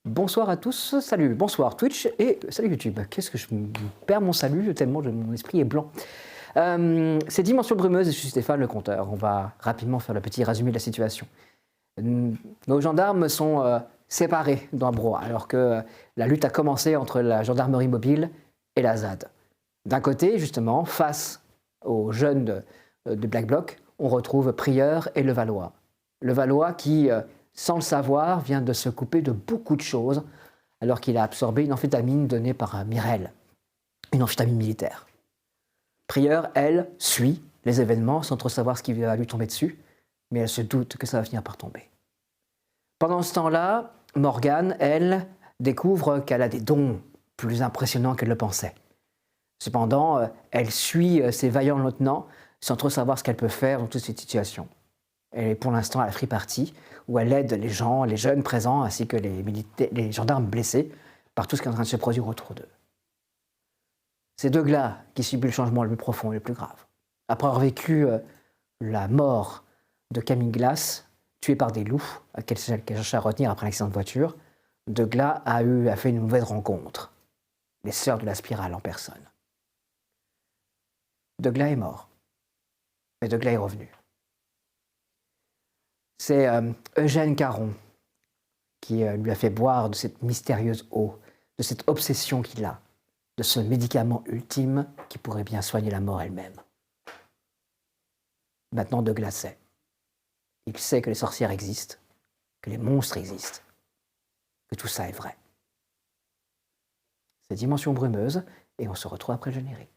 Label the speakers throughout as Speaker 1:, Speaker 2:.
Speaker 1: Bonsoir à tous, salut, bonsoir Twitch et salut YouTube. Qu'est-ce que je perds mon salut tellement mon esprit est blanc. C'est Dimension Brumeuse et je suis Stéphane le compteur. On va rapidement faire le petit résumé de la situation. Nos gendarmes sont séparés dans Broye alors que la lutte a commencé entre la gendarmerie mobile et la ZAD. D'un côté, justement, face aux jeunes de Black Bloc, on retrouve Prieur et Levallois. Levallois qui, sans le savoir, vient de se couper de beaucoup de choses alors qu'il a absorbé une amphétamine donnée par Mirel, une amphétamine militaire. Prieur, elle, suit les événements sans trop savoir ce qui va lui tomber dessus, mais elle se doute que ça va finir par tomber. Pendant ce temps-là, Morgane, elle, découvre qu'elle a des dons plus impressionnants qu'elle le pensait. Cependant, elle suit ses vaillants lieutenants sans trop savoir ce qu'elle peut faire dans toute cette situation. Elle est pour l'instant à la free party, où elle aide les gens, les jeunes présents, ainsi que les gendarmes blessés, par tout ce qui est en train de se produire autour d'eux. C'est Douglas qui subit le changement le plus profond et le plus grave. Après avoir vécu la mort de Camille Glace, tuée par des loups, qu'elle cherchait à retenir après un accident de voiture, Douglas a fait une mauvaise rencontre. Les sœurs de la spirale en personne. Douglas est mort, mais Douglas est revenu. C'est Eugène Caron qui lui a fait boire de cette mystérieuse eau, de cette obsession qu'il a, de ce médicament ultime qui pourrait bien soigner la mort elle-même. Maintenant, Douglas sait. Il sait que les sorcières existent, que les monstres existent, que tout ça est vrai. C'est Dimension Brumeuse et on se retrouve après le générique.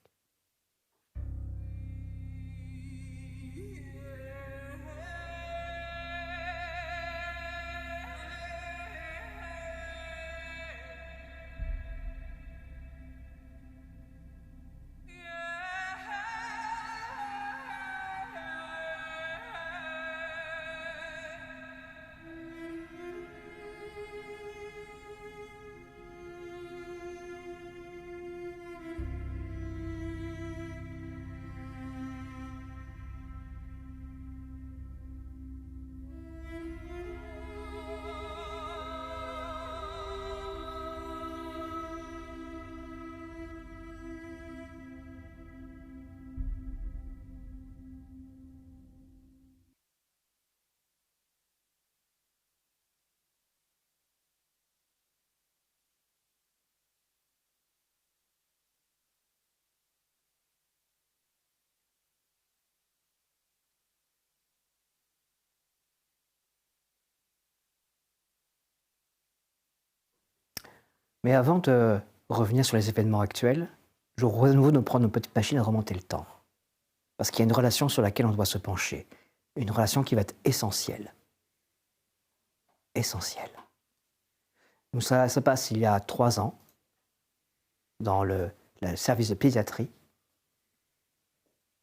Speaker 1: Mais avant de revenir sur les événements actuels, je vous de nouveau de prendre nos petites machines à remonter le temps. Parce qu'il y a une relation sur laquelle on doit se pencher. Une relation qui va être essentielle. Essentielle. Donc ça se passe il y a 3 ans, dans le service de pédiatrie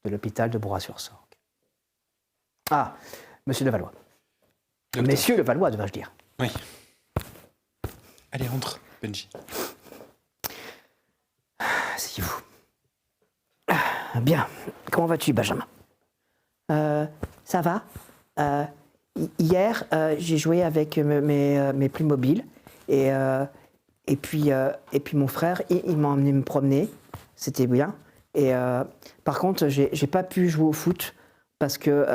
Speaker 1: de l'hôpital de Broye-sur-Sorgue. Ah, monsieur Levallois.
Speaker 2: Docteur.
Speaker 1: Messieurs Levallois, devrais-je dire.
Speaker 2: Oui. Allez, entre, Benji.
Speaker 1: Asseyez-vous. Bien. Comment vas-tu, Benjamin?
Speaker 3: Ça va. Hier, j'ai joué avec mes Playmobil et puis mon frère, il m'a emmené me promener. C'était bien. Et par contre, j'ai pas pu jouer au foot parce que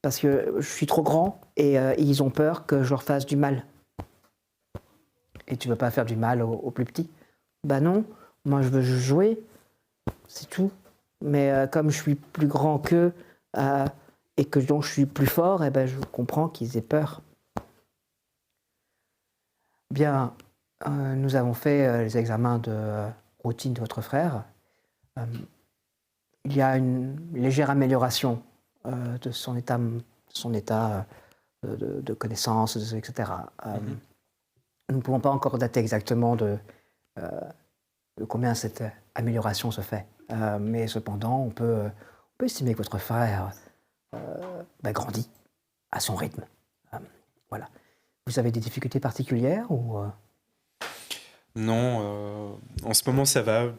Speaker 3: je suis trop grand et ils ont peur que je leur fasse du mal.
Speaker 1: Et tu veux pas faire du mal aux plus petits?
Speaker 3: Bah non, moi je veux juste jouer, c'est tout. Mais comme je suis plus grand qu'eux et que donc je suis plus fort, eh ben, je comprends qu'ils aient peur.
Speaker 1: Bien, nous avons fait les examens de routine de votre frère. Il y a une légère amélioration de son état de connaissance, etc. Nous ne pouvons pas encore dater exactement de combien cette amélioration se fait. Mais cependant, on peut estimer que votre frère grandit à son rythme. Voilà. Vous avez des difficultés particulières ou
Speaker 2: Non, en ce moment ça va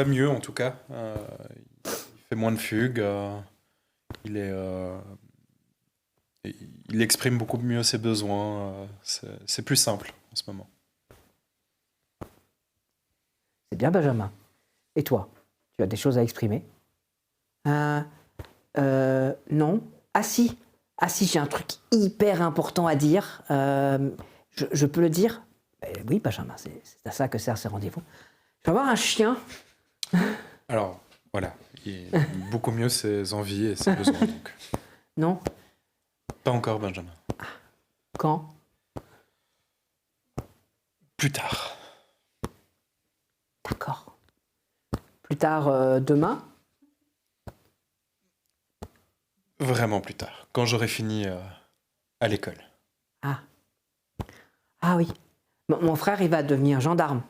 Speaker 2: mieux en tout cas. Il fait moins de fugues, il exprime beaucoup mieux ses besoins. C'est plus simple en ce moment.
Speaker 1: C'est bien, Benjamin. Et toi, tu as des choses à exprimer?
Speaker 3: Non. Ah si, j'ai un truc hyper important à dire. Je peux le dire?
Speaker 1: Oui, Benjamin, c'est à ça que servent ces rendez-vous.
Speaker 3: Je vais avoir un chien.
Speaker 2: Alors, voilà. Il y a beaucoup mieux ses envies et ses besoins. Donc.
Speaker 3: Non?
Speaker 2: Pas encore, Benjamin.
Speaker 3: Quand?
Speaker 2: Plus tard.
Speaker 3: D'accord. Plus tard, demain?
Speaker 2: Vraiment plus tard. Quand j'aurai fini à l'école.
Speaker 3: Ah. Ah oui. Mon frère, il va devenir gendarme.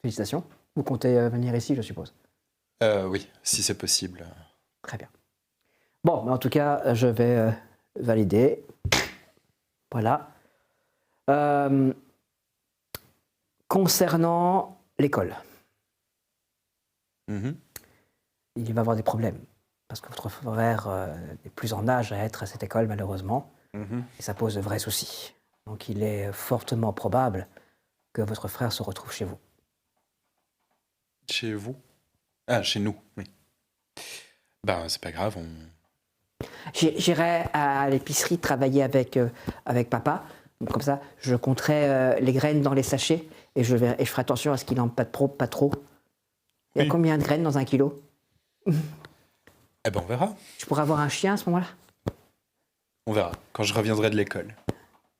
Speaker 1: Félicitations. Vous comptez venir ici, je suppose.
Speaker 2: Oui, si c'est possible.
Speaker 1: Très bien. Bon, mais en tout cas, je vais valider. Voilà. Concernant l'école,
Speaker 2: Mhm.
Speaker 1: il va avoir des problèmes. Parce que votre frère n'est plus en âge à être à cette école, malheureusement.
Speaker 2: Mhm.
Speaker 1: Et ça pose de vrais soucis. Donc il est fortement probable que votre frère se retrouve chez vous.
Speaker 2: Chez vous? Ah, chez nous, oui. Ben, c'est pas grave, on...
Speaker 3: J'irai à l'épicerie travailler avec papa. Donc, comme ça, je compterai les graines dans les sachets et je ferai attention à ce qu'il n'en pas trop. Il y a
Speaker 2: Oui.
Speaker 3: combien de graines dans 1 kilo?
Speaker 2: Eh ben, on verra.
Speaker 3: Je pourrais avoir un chien à ce moment-là?
Speaker 2: On verra, quand je reviendrai de l'école.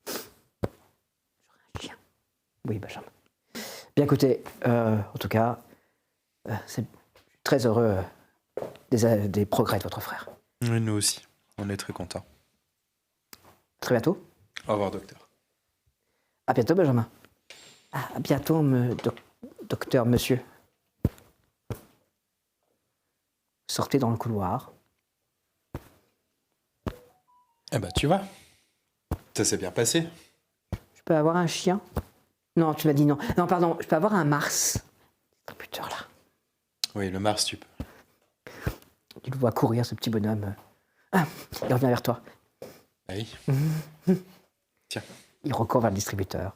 Speaker 3: Un chien.
Speaker 1: Oui, Benjamin. Bien écoutez, en tout cas, je suis très heureux des progrès de votre frère.
Speaker 2: Oui, nous aussi, on est très contents.
Speaker 1: Très bientôt.
Speaker 2: Au revoir, docteur.
Speaker 1: À bientôt, Benjamin.
Speaker 3: Ah, à bientôt, docteur, monsieur.
Speaker 1: Sortez dans le couloir.
Speaker 2: Eh ben, tu vas. Ça s'est bien passé.
Speaker 3: Je peux avoir un chien? Non, tu m'as dit non. Non, pardon, je peux avoir un Mars. Distributeur, là.
Speaker 2: Oui, le Mars, tu peux.
Speaker 1: Tu le vois courir, ce petit bonhomme. Ah, il revient vers toi.
Speaker 2: Ah oui. Tiens.
Speaker 1: Il recourt vers le distributeur.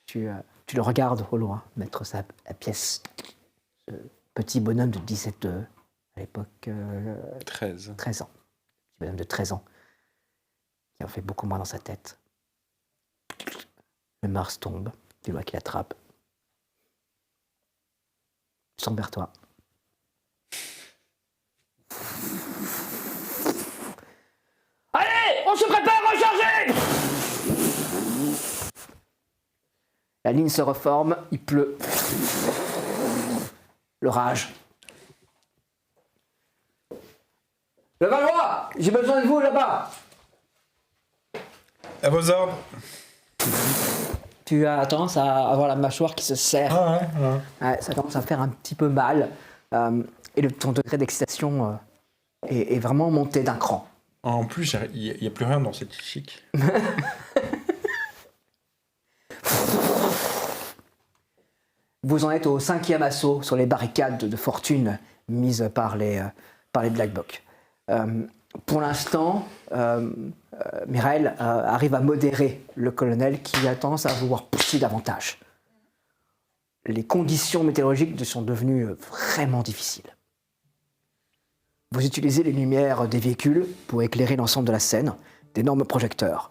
Speaker 1: Tu le regardes au loin mettre sa pièce. Ce petit bonhomme de 17, à l'époque,
Speaker 2: 13.
Speaker 1: 13 ans. Petit bonhomme de 13 ans. Qui en fait beaucoup moins dans sa tête. Le Mars tombe. Tu vois qu'il attrape. Il tombe vers toi. Allez, on se prépare à recharger! La ligne se reforme, il pleut. L'orage. Le Valois, j'ai besoin de vous là-bas.
Speaker 2: À vos ordres.
Speaker 1: Tu as tendance à avoir la mâchoire qui se serre. Ouais, ça commence à faire un petit peu mal. Et ton degré d'excitation est vraiment monté d'un cran.
Speaker 2: En plus, il n'y a plus rien dans cette chic.
Speaker 1: Vous en êtes au 5e assaut sur les barricades de fortune mises par les Black Blocs. Pour l'instant, Mireille arrive à modérer le colonel qui a tendance à vouloir pousser davantage. Les conditions météorologiques sont devenues vraiment difficiles. Vous utilisez les lumières des véhicules pour éclairer l'ensemble de la scène, d'énormes projecteurs.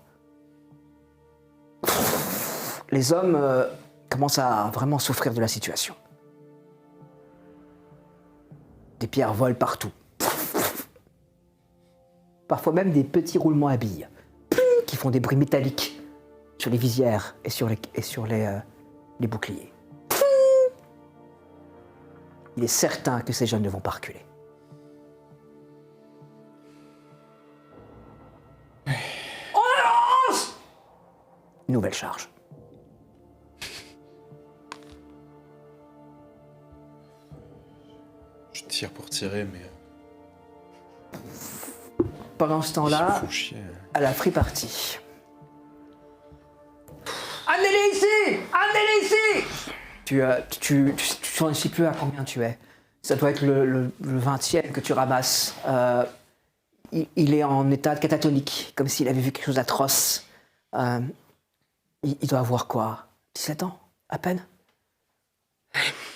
Speaker 1: Les hommes commencent à vraiment souffrir de la situation. Des pierres volent partout. Parfois même des petits roulements à billes qui font des bruits métalliques sur les visières et sur les boucliers. Il est certain que ces jeunes ne vont pas reculer. On avance! Nouvelle charge.
Speaker 2: Je tire pour tirer, mais...
Speaker 1: Pendant ce
Speaker 2: Ils
Speaker 1: temps-là,
Speaker 2: se font chier.
Speaker 1: à la free party. Amenez-les ici! Amenez-les ici! Tu ne sais plus à combien tu es. Ça doit être le 20e que tu ramasses. Il est en état catatonique, comme s'il avait vu quelque chose d'atroce. Il doit avoir quoi? 17 ans, à peine?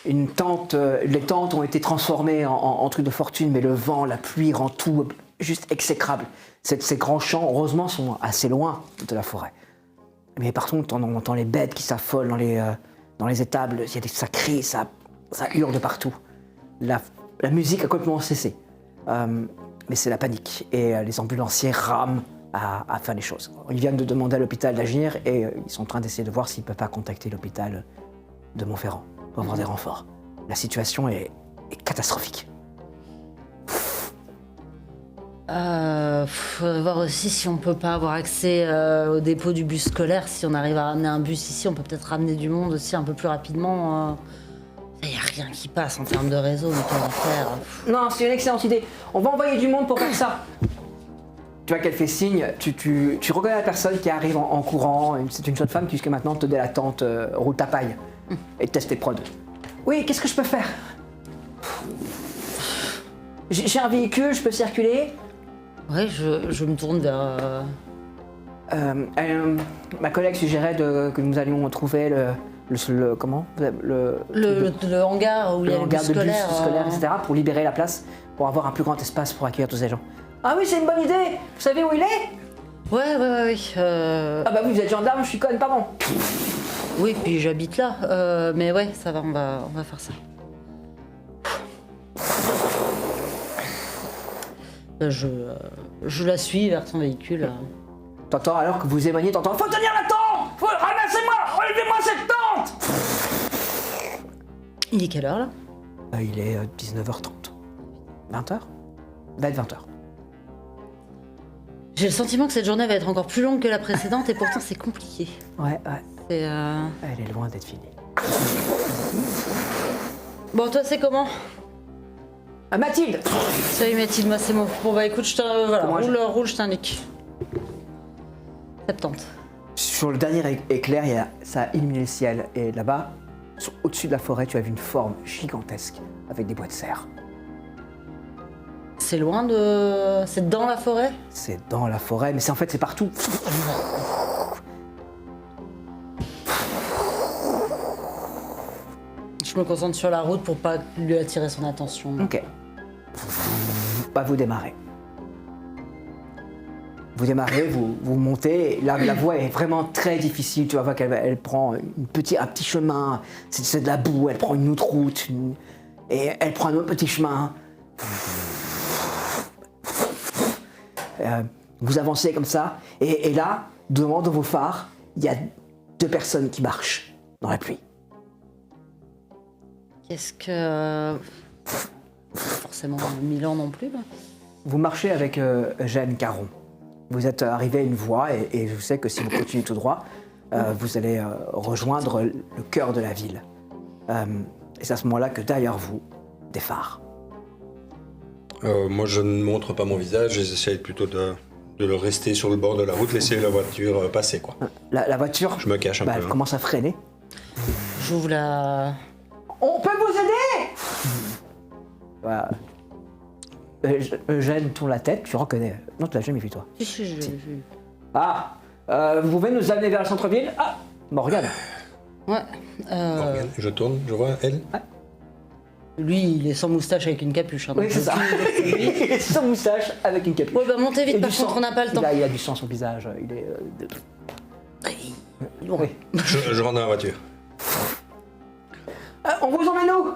Speaker 1: une tente, les tentes ont été transformées en trucs de fortune, mais le vent, la pluie rend tout juste exécrable. Ces grands champs, heureusement, sont assez loin de la forêt. Mais par contre, on entend les bêtes qui s'affolent dans les étables, ça crie, ça hurle de partout. La musique a complètement cessé. Mais c'est la panique, et les ambulanciers rament à faire les choses. Ils viennent de demander à l'hôpital d'agir, et ils sont en train d'essayer de voir s'ils ne peuvent pas contacter l'hôpital de Montferrand pour avoir des renforts. La situation est catastrophique.
Speaker 4: Faudrait voir aussi si on peut pas avoir accès au dépôt du bus scolaire. Si on arrive à ramener un bus ici, on peut peut-être ramener du monde aussi un peu plus rapidement. Il n'y a rien qui passe en termes de réseau, mais qu'on va faire.
Speaker 1: Non, c'est une excellente idée. On va envoyer du monde pour faire ça. Tu vois qu'elle fait signe, tu reconnais la personne qui arrive en courant. C'est une jeune femme qui jusqu'à maintenant te dit la tente roule ta paille et teste tes prods. Oui, qu'est-ce que je peux faire? J'ai un véhicule, je peux circuler.
Speaker 4: Ouais, je me tourne vers.
Speaker 1: Ma collègue suggérait que nous allions trouver comment
Speaker 4: le hangar où il y a le
Speaker 1: hangar
Speaker 4: bus
Speaker 1: de bus
Speaker 4: scolaire,
Speaker 1: scolaire, etc. pour libérer la place, pour avoir un plus grand espace pour accueillir tous ces gens. Ah oui, c'est une bonne idée. Vous savez où il est?
Speaker 4: Ouais.
Speaker 1: Ah bah oui, vous êtes gendarme, je suis conne, pardon.
Speaker 4: Oui, puis j'habite là. Mais ouais, ça va, on va faire ça. Je la suis vers son véhicule.
Speaker 1: T'entends, alors que vous éloignez, t'entends « Faut tenir la tente! Ramassez-moi! Relevez-moi cette tente !»
Speaker 4: Il est quelle heure là?
Speaker 1: Il est 19h30. 20h? Va être 20h.
Speaker 4: J'ai le sentiment que cette journée va être encore plus longue que la précédente et pourtant c'est compliqué.
Speaker 1: Ouais.
Speaker 4: C'est,
Speaker 1: Elle est loin d'être finie.
Speaker 4: Bon, toi c'est comment?
Speaker 1: Mathilde!
Speaker 4: Salut Mathilde, moi c'est moi. Bon bah écoute, voilà, roule, je t'indique. 70.
Speaker 1: Sur le dernier éclair, ça a illuminé le ciel. Et là-bas, au-dessus de la forêt, tu as vu une forme gigantesque avec des bois de serre.
Speaker 4: C'est loin de... C'est dans la forêt?
Speaker 1: C'est dans la forêt, mais en fait c'est partout.
Speaker 4: Je me concentre sur la route pour pas lui attirer son attention.
Speaker 1: Ok. Bah, vous démarrez. Vous démarrez, vous montez. La voie est vraiment très difficile. Tu vas voir qu'elle prend un petit chemin. C'est de la boue. Elle prend une autre route. Et elle prend un autre petit chemin. Vous avancez comme ça. Et là, devant vos phares, il y a 2 personnes qui marchent dans la pluie.
Speaker 4: Qu'est-ce que... Forcément Milan non plus. Là.
Speaker 1: Vous marchez avec Eugène Caron. Vous êtes arrivé à une voie et je sais que si vous continuez tout droit, vous allez rejoindre le cœur de la ville. Et c'est à ce moment-là que derrière vous, des phares.
Speaker 5: Moi, je ne montre pas mon visage, j'essaie plutôt de le rester sur le bord de la route, laisser la voiture passer, quoi.
Speaker 1: La voiture,
Speaker 5: Je me cache un peu.
Speaker 1: elle commence à freiner.
Speaker 4: J'ouvre la...
Speaker 1: On peut vous aider! Voilà. Eugène tourne la tête, tu reconnais. Non, tu l'as jamais vu, toi.
Speaker 4: Si, j'ai vu.
Speaker 1: Ah, vous pouvez nous amener vers le centre-ville? Ah, Morgane.
Speaker 4: Ouais.
Speaker 5: Morgane, je tourne, je vois elle.
Speaker 4: Lui, il est sans moustache avec une capuche. Hein,
Speaker 1: Oui,
Speaker 4: donc
Speaker 1: c'est ça. Il est sans moustache avec une capuche.
Speaker 4: Ouais, bah montez
Speaker 1: Et
Speaker 4: vite,
Speaker 1: du
Speaker 4: par
Speaker 1: sang.
Speaker 4: contre, on n'a pas le temps.
Speaker 1: Il a du sang sur le visage. Il est. Oui.
Speaker 5: Je rentre dans la voiture.
Speaker 1: On vous emmène où?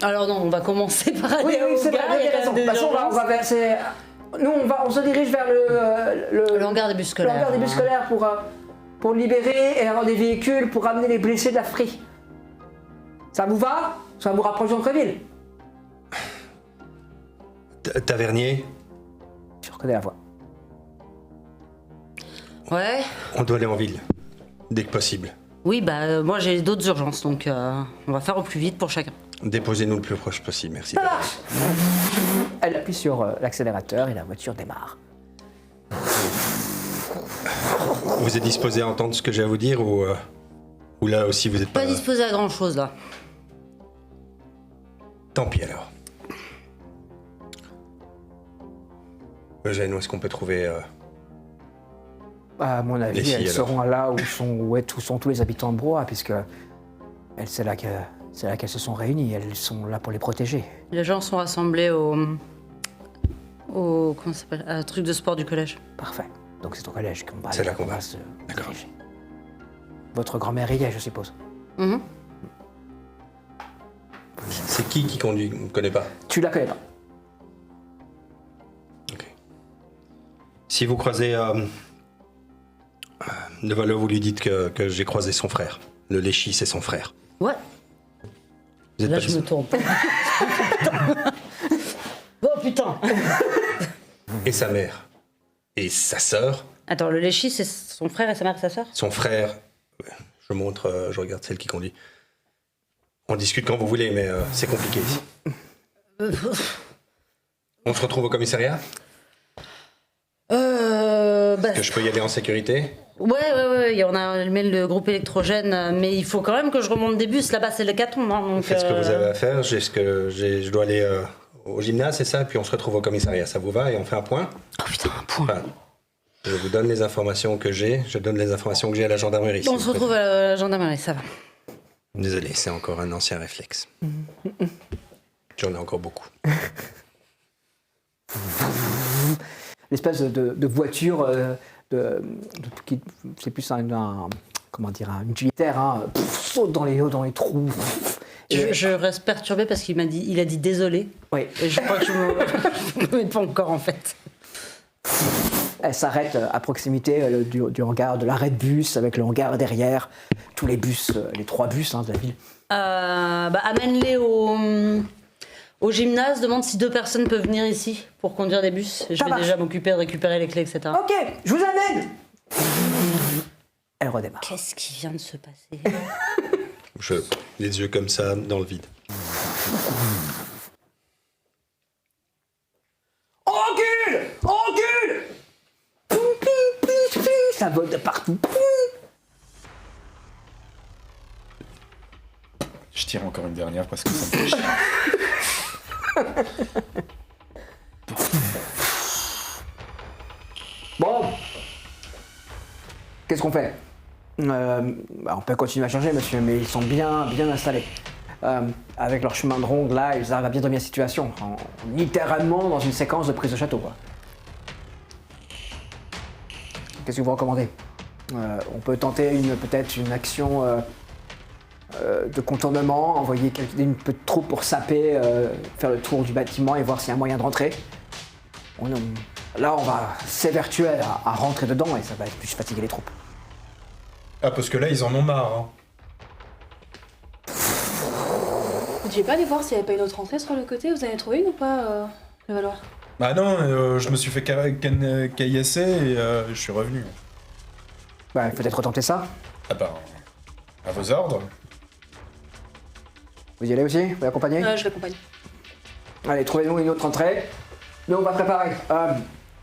Speaker 4: Alors non, on va commencer par aller
Speaker 1: Oui,
Speaker 4: au
Speaker 1: c'est vrai,
Speaker 4: hangar,
Speaker 1: vous
Speaker 4: il y
Speaker 1: avez
Speaker 4: a
Speaker 1: raison.
Speaker 4: des
Speaker 1: De toute façon, on
Speaker 4: urgences.
Speaker 1: va verser. Nous, on se dirige vers le
Speaker 4: hangar des bus
Speaker 1: le
Speaker 4: scolaires.
Speaker 1: hangar des bus scolaires pour libérer et avoir des véhicules pour ramener les blessés de la frie. Ça vous va? Ça vous rapproche de centre-ville?
Speaker 5: Tavernier,
Speaker 1: Je reconnais la voix.
Speaker 4: Ouais.
Speaker 5: on doit aller en ville, dès que possible.
Speaker 4: Oui, bah moi j'ai d'autres urgences, donc on va faire au plus vite pour chacun.
Speaker 5: Déposez-nous le plus proche possible, merci.
Speaker 1: Ça marche. Elle appuie sur l'accélérateur et la voiture démarre.
Speaker 5: Vous êtes disposé à entendre ce que j'ai à vous dire ou là aussi vous êtes pas...
Speaker 4: Pas disposé à grand chose là.
Speaker 5: Tant pis alors. Eugène, où est-ce qu'on peut trouver...
Speaker 1: À mon avis,
Speaker 5: Les filles,
Speaker 1: elles
Speaker 5: alors.
Speaker 1: seront là où sont tous les habitants de Broye, puisque c'est là qu'il C'est là qu'elles se sont réunies, elles sont là pour les protéger.
Speaker 4: Les gens sont rassemblés au comment ça s'appelle, un truc de sport du collège.
Speaker 1: Parfait. Donc c'est au collège qu'on va,
Speaker 5: C'est là qu'on va.
Speaker 1: se
Speaker 5: D'accord.
Speaker 1: diriger. Votre grand-mère y est, je suppose.
Speaker 4: Mhm.
Speaker 5: C'est qui conduit? On ne connaît pas.
Speaker 1: Tu la connais pas.
Speaker 5: Ok. Si vous croisez de Valo, vous lui dites que j'ai croisé son frère. Le Léchi, c'est son frère.
Speaker 4: Ouais.
Speaker 5: Vous êtes
Speaker 4: Là,
Speaker 5: pas
Speaker 4: je
Speaker 5: sûr?
Speaker 4: me tourne. Oh putain.
Speaker 5: Et sa mère. Et sa sœur.
Speaker 4: Attends, le Léchi, c'est son frère et sa mère et sa sœur?
Speaker 5: Son frère. Je montre, je regarde celle qui conduit. On discute quand vous voulez, mais c'est compliqué ici. On se retrouve au commissariat?
Speaker 4: Bah,
Speaker 5: Que je peux y aller en sécurité?
Speaker 4: ouais, on a allumé le groupe électrogène, mais il faut quand même que je remonte des bus. Là-bas, c'est l'hécatombe. Hein, donc,
Speaker 5: Faites ce que vous avez à faire. Je dois aller au gymnase, c'est ça? Et puis on se retrouve au commissariat. Ça vous va? Et on fait un point?
Speaker 4: Oh putain, un point.
Speaker 5: Enfin, je vous donne les informations que j'ai. Je donne les informations que j'ai à la gendarmerie. si
Speaker 4: On
Speaker 5: vous
Speaker 4: se retrouve
Speaker 5: préférez.
Speaker 4: à la gendarmerie, ça va.
Speaker 5: Désolé, c'est encore un ancien réflexe. J'en ai encore beaucoup.
Speaker 1: L'espèce de voiture, c'est plus comment dire, un utilitaire, hein, saute dans les trous.
Speaker 4: Je reste perturbée parce qu'il a dit désolé.
Speaker 1: Oui.
Speaker 4: Et je crois que je me mets pas encore en fait.
Speaker 1: Elle s'arrête à proximité du hangar, de l'arrêt de bus, avec le hangar derrière, tous les bus, les 3 bus de la ville.
Speaker 4: Amène-les au gymnase, demande si 2 personnes peuvent venir ici pour conduire des bus. Je
Speaker 1: Ça
Speaker 4: vais
Speaker 1: marche.
Speaker 4: déjà m'occuper de récupérer les clés, etc.
Speaker 1: Ok, je vous amène. Elle redémarre.
Speaker 4: Qu'est-ce qui vient de se passer?
Speaker 5: Les yeux comme ça, dans le vide.
Speaker 1: Encule! Encule! Ça vole de partout.
Speaker 2: Je tire encore une dernière parce que ça me fait chier.
Speaker 1: Bon. Qu'est-ce qu'on fait? On peut continuer à changer, monsieur, mais ils sont bien installés. Avec leur chemin de ronde, là, ils arrivent à bien dominer la situation. Littéralement dans une séquence de prise de château, quoi. Qu'est-ce que vous recommandez? On peut tenter peut-être une action de contournement, envoyer une petite troupe pour saper, faire le tour du bâtiment et voir s'il y a un moyen de rentrer. Là, on va s'évertuer à rentrer dedans et ça va plus fatiguer les troupes.
Speaker 2: Ah, parce que là, ils en ont marre. Hein.
Speaker 6: Vous deviez pas aller voir s'il n'y avait pas une autre entrée sur le côté? Vous en avez trouvé une ou pas, le Valois?
Speaker 2: Bah non, je me suis fait caillasser et je suis revenu.
Speaker 1: Bah, peut-être retenter ça.
Speaker 2: Ah bah, à vos ordres.
Speaker 1: Vous y allez aussi? Vous l'accompagnez?
Speaker 6: Je l'accompagne.
Speaker 1: Allez, trouvez-nous une autre entrée. Nous, on va préparer.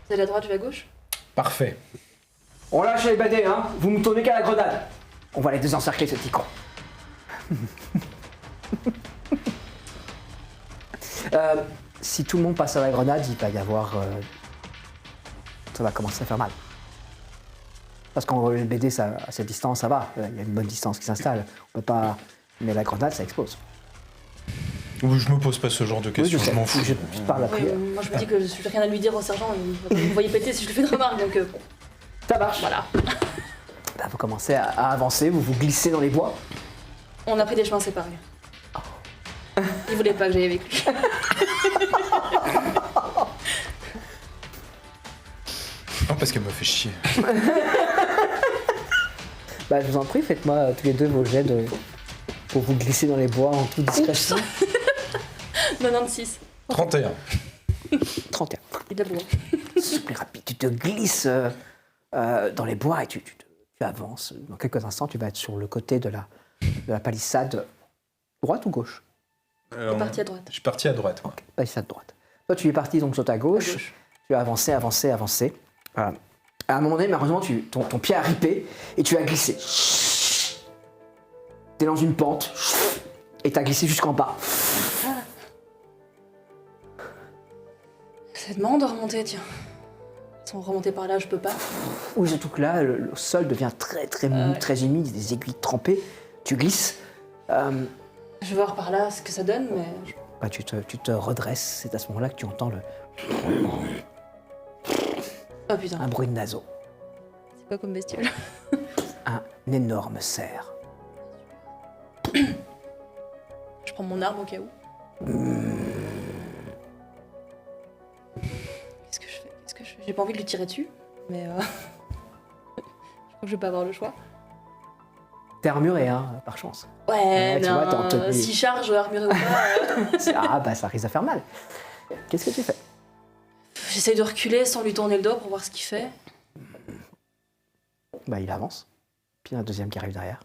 Speaker 6: C'est la droite ou la gauche?
Speaker 2: Parfait.
Speaker 1: On lâche les badés, hein. Vous me tournez qu'à la grenade. On va les désencercler, ce petit con. Si tout le monde passe à la grenade, il va y avoir... ça va commencer à faire mal. Parce qu'en le BD, ça, à cette distance, ça va. Il y a une bonne distance qui s'installe. On peut pas... Mais la grenade, ça explose.
Speaker 2: Oui, je me pose pas ce genre de questions, je m'en fous.
Speaker 1: Je parle après.
Speaker 6: Oui, moi je me dis que je n'ai rien à lui dire au sergent. Vous me voyez péter si je lui fais de remarques, donc
Speaker 1: Ça marche.
Speaker 6: voilà.
Speaker 1: Bah, vous commencez à avancer, vous vous glissez dans les bois.
Speaker 6: On a pris des chemins séparés. Il voulait pas que j'aille avec lui.
Speaker 2: Non, parce qu'elle me fait chier.
Speaker 1: Bah, je vous en prie, faites-moi tous les deux vos jets pour vous glisser dans les bois en toute discrétion.
Speaker 6: 96.
Speaker 2: 31.
Speaker 1: 31.
Speaker 6: Il de la bourre.
Speaker 1: C'est plus rapide. Tu te glisses dans les bois et tu avances. Dans quelques instants, tu vas être sur le côté de la palissade. Droite ou gauche?
Speaker 6: Il est parti à droite.
Speaker 2: Je suis parti à droite.
Speaker 1: Ok, palissade droite. Toi, tu es parti donc sur ta gauche. Tu as avancé. À un moment donné, malheureusement, ton pied a ripé et tu as glissé. T'es dans une pente et t'as glissé jusqu'en bas.
Speaker 6: C'est marrant de remonter, tiens. Si on remontait par là, je peux pas.
Speaker 1: Oui, surtout que là, le sol devient très très mou, très humide, des aiguilles trempées. Tu glisses.
Speaker 6: Je vais voir par là ce que ça donne, mais...
Speaker 1: Bah, tu te redresses, c'est à ce moment-là que tu entends
Speaker 6: Oh putain.
Speaker 1: un bruit de naseau.
Speaker 6: C'est quoi comme bestiole?
Speaker 1: Un énorme cerf.
Speaker 6: Je prends mon arme au cas où. Qu'est-ce que je fais? J'ai pas envie de lui tirer dessus, mais je crois que je vais pas avoir le choix.
Speaker 1: T'es armuré, hein, par chance.
Speaker 6: Ouais,
Speaker 1: tu
Speaker 6: mais
Speaker 1: vois, t'es en tenue.
Speaker 6: si charge, armuré ou pas...
Speaker 1: Ah, bah, ça risque de faire mal. Qu'est-ce que tu fais?
Speaker 6: J'essaye de reculer sans lui tourner le dos pour voir ce qu'il fait.
Speaker 1: Bah, il avance. Puis il y a un deuxième qui arrive derrière.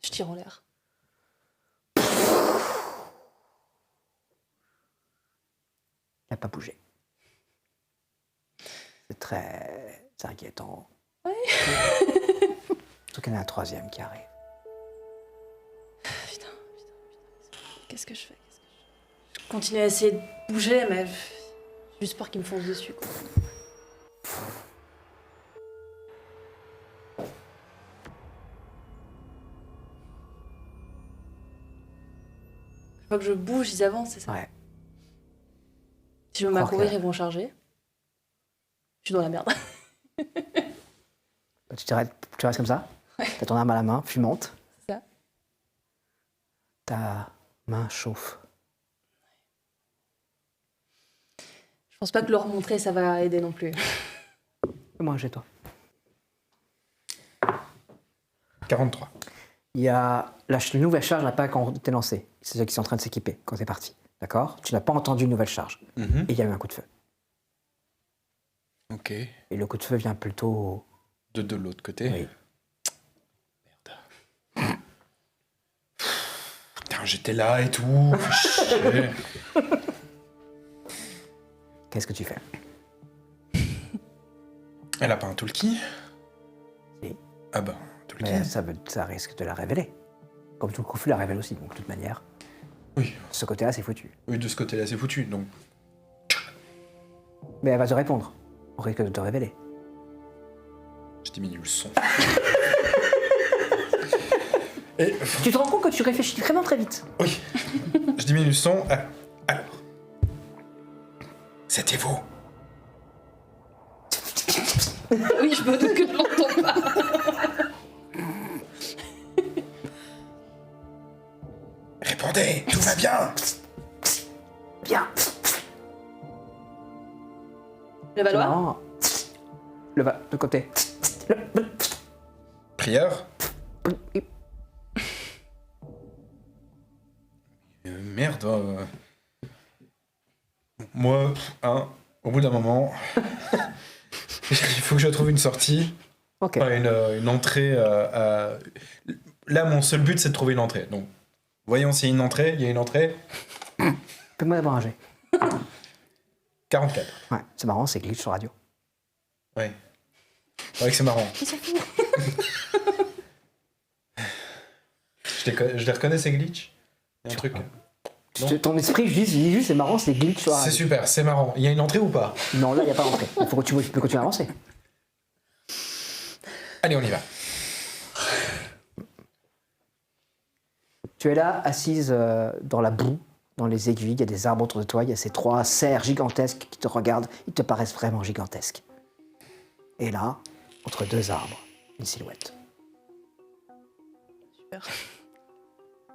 Speaker 6: Je tire en l'air.
Speaker 1: Il n'a pas bougé. C'est inquiétant.
Speaker 6: Ouais.
Speaker 1: Surtout qu'il y en a un troisième qui arrive.
Speaker 6: Putain. Qu'est-ce que je fais? Je continue à essayer de bouger, mais j'ai juste peur qu'il me fonce dessus, quoi. Une fois que je bouge, ils avancent, c'est ça?
Speaker 1: Ouais.
Speaker 6: Si je me mets à courir, ils vont charger. Je suis dans la merde.
Speaker 1: Bah, tu restes comme ça.
Speaker 6: Ouais.
Speaker 1: T'as ton arme à la main, fumante.
Speaker 6: C'est ça.
Speaker 1: Ta main chauffe.
Speaker 6: Je pense pas que leur montrer, ça va aider non plus.
Speaker 1: Fais-moi un jet, toi.
Speaker 2: 43.
Speaker 1: Il y a la nouvelle charge n'a pas quand t'es lancé. C'est ceux qui sont en train de s'équiper quand t'es parti. D'accord? Tu n'as pas entendu une nouvelle charge.
Speaker 2: Mhm.
Speaker 1: Et il y a eu un coup de feu.
Speaker 2: Ok.
Speaker 1: Et le coup de feu vient plutôt...
Speaker 2: De l'autre côté.
Speaker 1: Oui.
Speaker 2: Merde. Putain, j'étais là et tout. Chier.
Speaker 1: Qu'est-ce que tu fais?
Speaker 2: Elle a pas un toolkit?
Speaker 1: Si.
Speaker 2: Ah bah, un toolkit.
Speaker 1: Mais ça risque de la révéler. Comme tout le coup de feu la révèle aussi, donc de toute manière.
Speaker 2: Oui.
Speaker 1: De ce côté-là, c'est foutu.
Speaker 2: Oui, de ce côté-là, c'est foutu, donc...
Speaker 1: Mais elle va te répondre. On risque de te révéler.
Speaker 2: Je diminue le son. Et...
Speaker 1: Tu te rends compte que tu réfléchis vraiment très vite.
Speaker 2: Oui. Je diminue le son. Alors... C'était vous.
Speaker 6: Oui, je me doute que je l'entends pas.
Speaker 2: Répondez, tout va bien.
Speaker 1: Bien.
Speaker 6: Le Valois?
Speaker 1: Marrant. De côté.
Speaker 2: Prieur. Merde. Moi, au bout d'un moment, il faut que je trouve une sortie,
Speaker 1: Ok.
Speaker 2: enfin, une entrée. Là, mon seul but, c'est de trouver une entrée. Donc, voyons s'il y a une entrée. Il y a une entrée.
Speaker 1: Fais-moi d'abord un jet.
Speaker 2: 44.
Speaker 1: Ouais, c'est marrant, c'est glitch sur radio.
Speaker 2: Ouais. C'est vrai que c'est marrant. Je les reconnais, ces glitches. Il y a un truc. Non.
Speaker 1: Ton esprit, je dis juste, c'est marrant, c'est glitch sur
Speaker 2: C'est
Speaker 1: radio.
Speaker 2: super, c'est marrant. Il y a une entrée ou pas?
Speaker 1: Non, là, il n'y a pas d'entrée. Il faut que tu peux continuer à avancer.
Speaker 2: Allez, on y va.
Speaker 1: Tu es là, assise dans la boue, dans les aiguilles, il y a des arbres autour de toi, il y a ces trois cerfs gigantesques qui te regardent, ils te paraissent vraiment gigantesques. Et là, entre deux arbres, une silhouette.
Speaker 6: Super.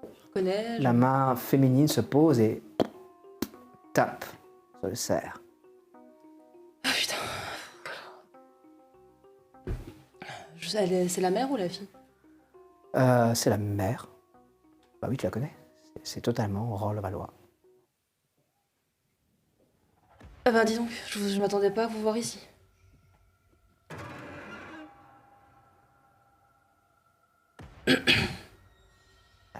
Speaker 6: Je reconnais.
Speaker 1: La main féminine se pose et tape sur le cerf.
Speaker 6: Ah putain. C'est la mère ou la fille?
Speaker 1: C'est la mère. Bah oui, tu la connais. C'est totalement Aurore Levallois.
Speaker 6: Ah bah dis donc, je m'attendais pas à vous voir ici.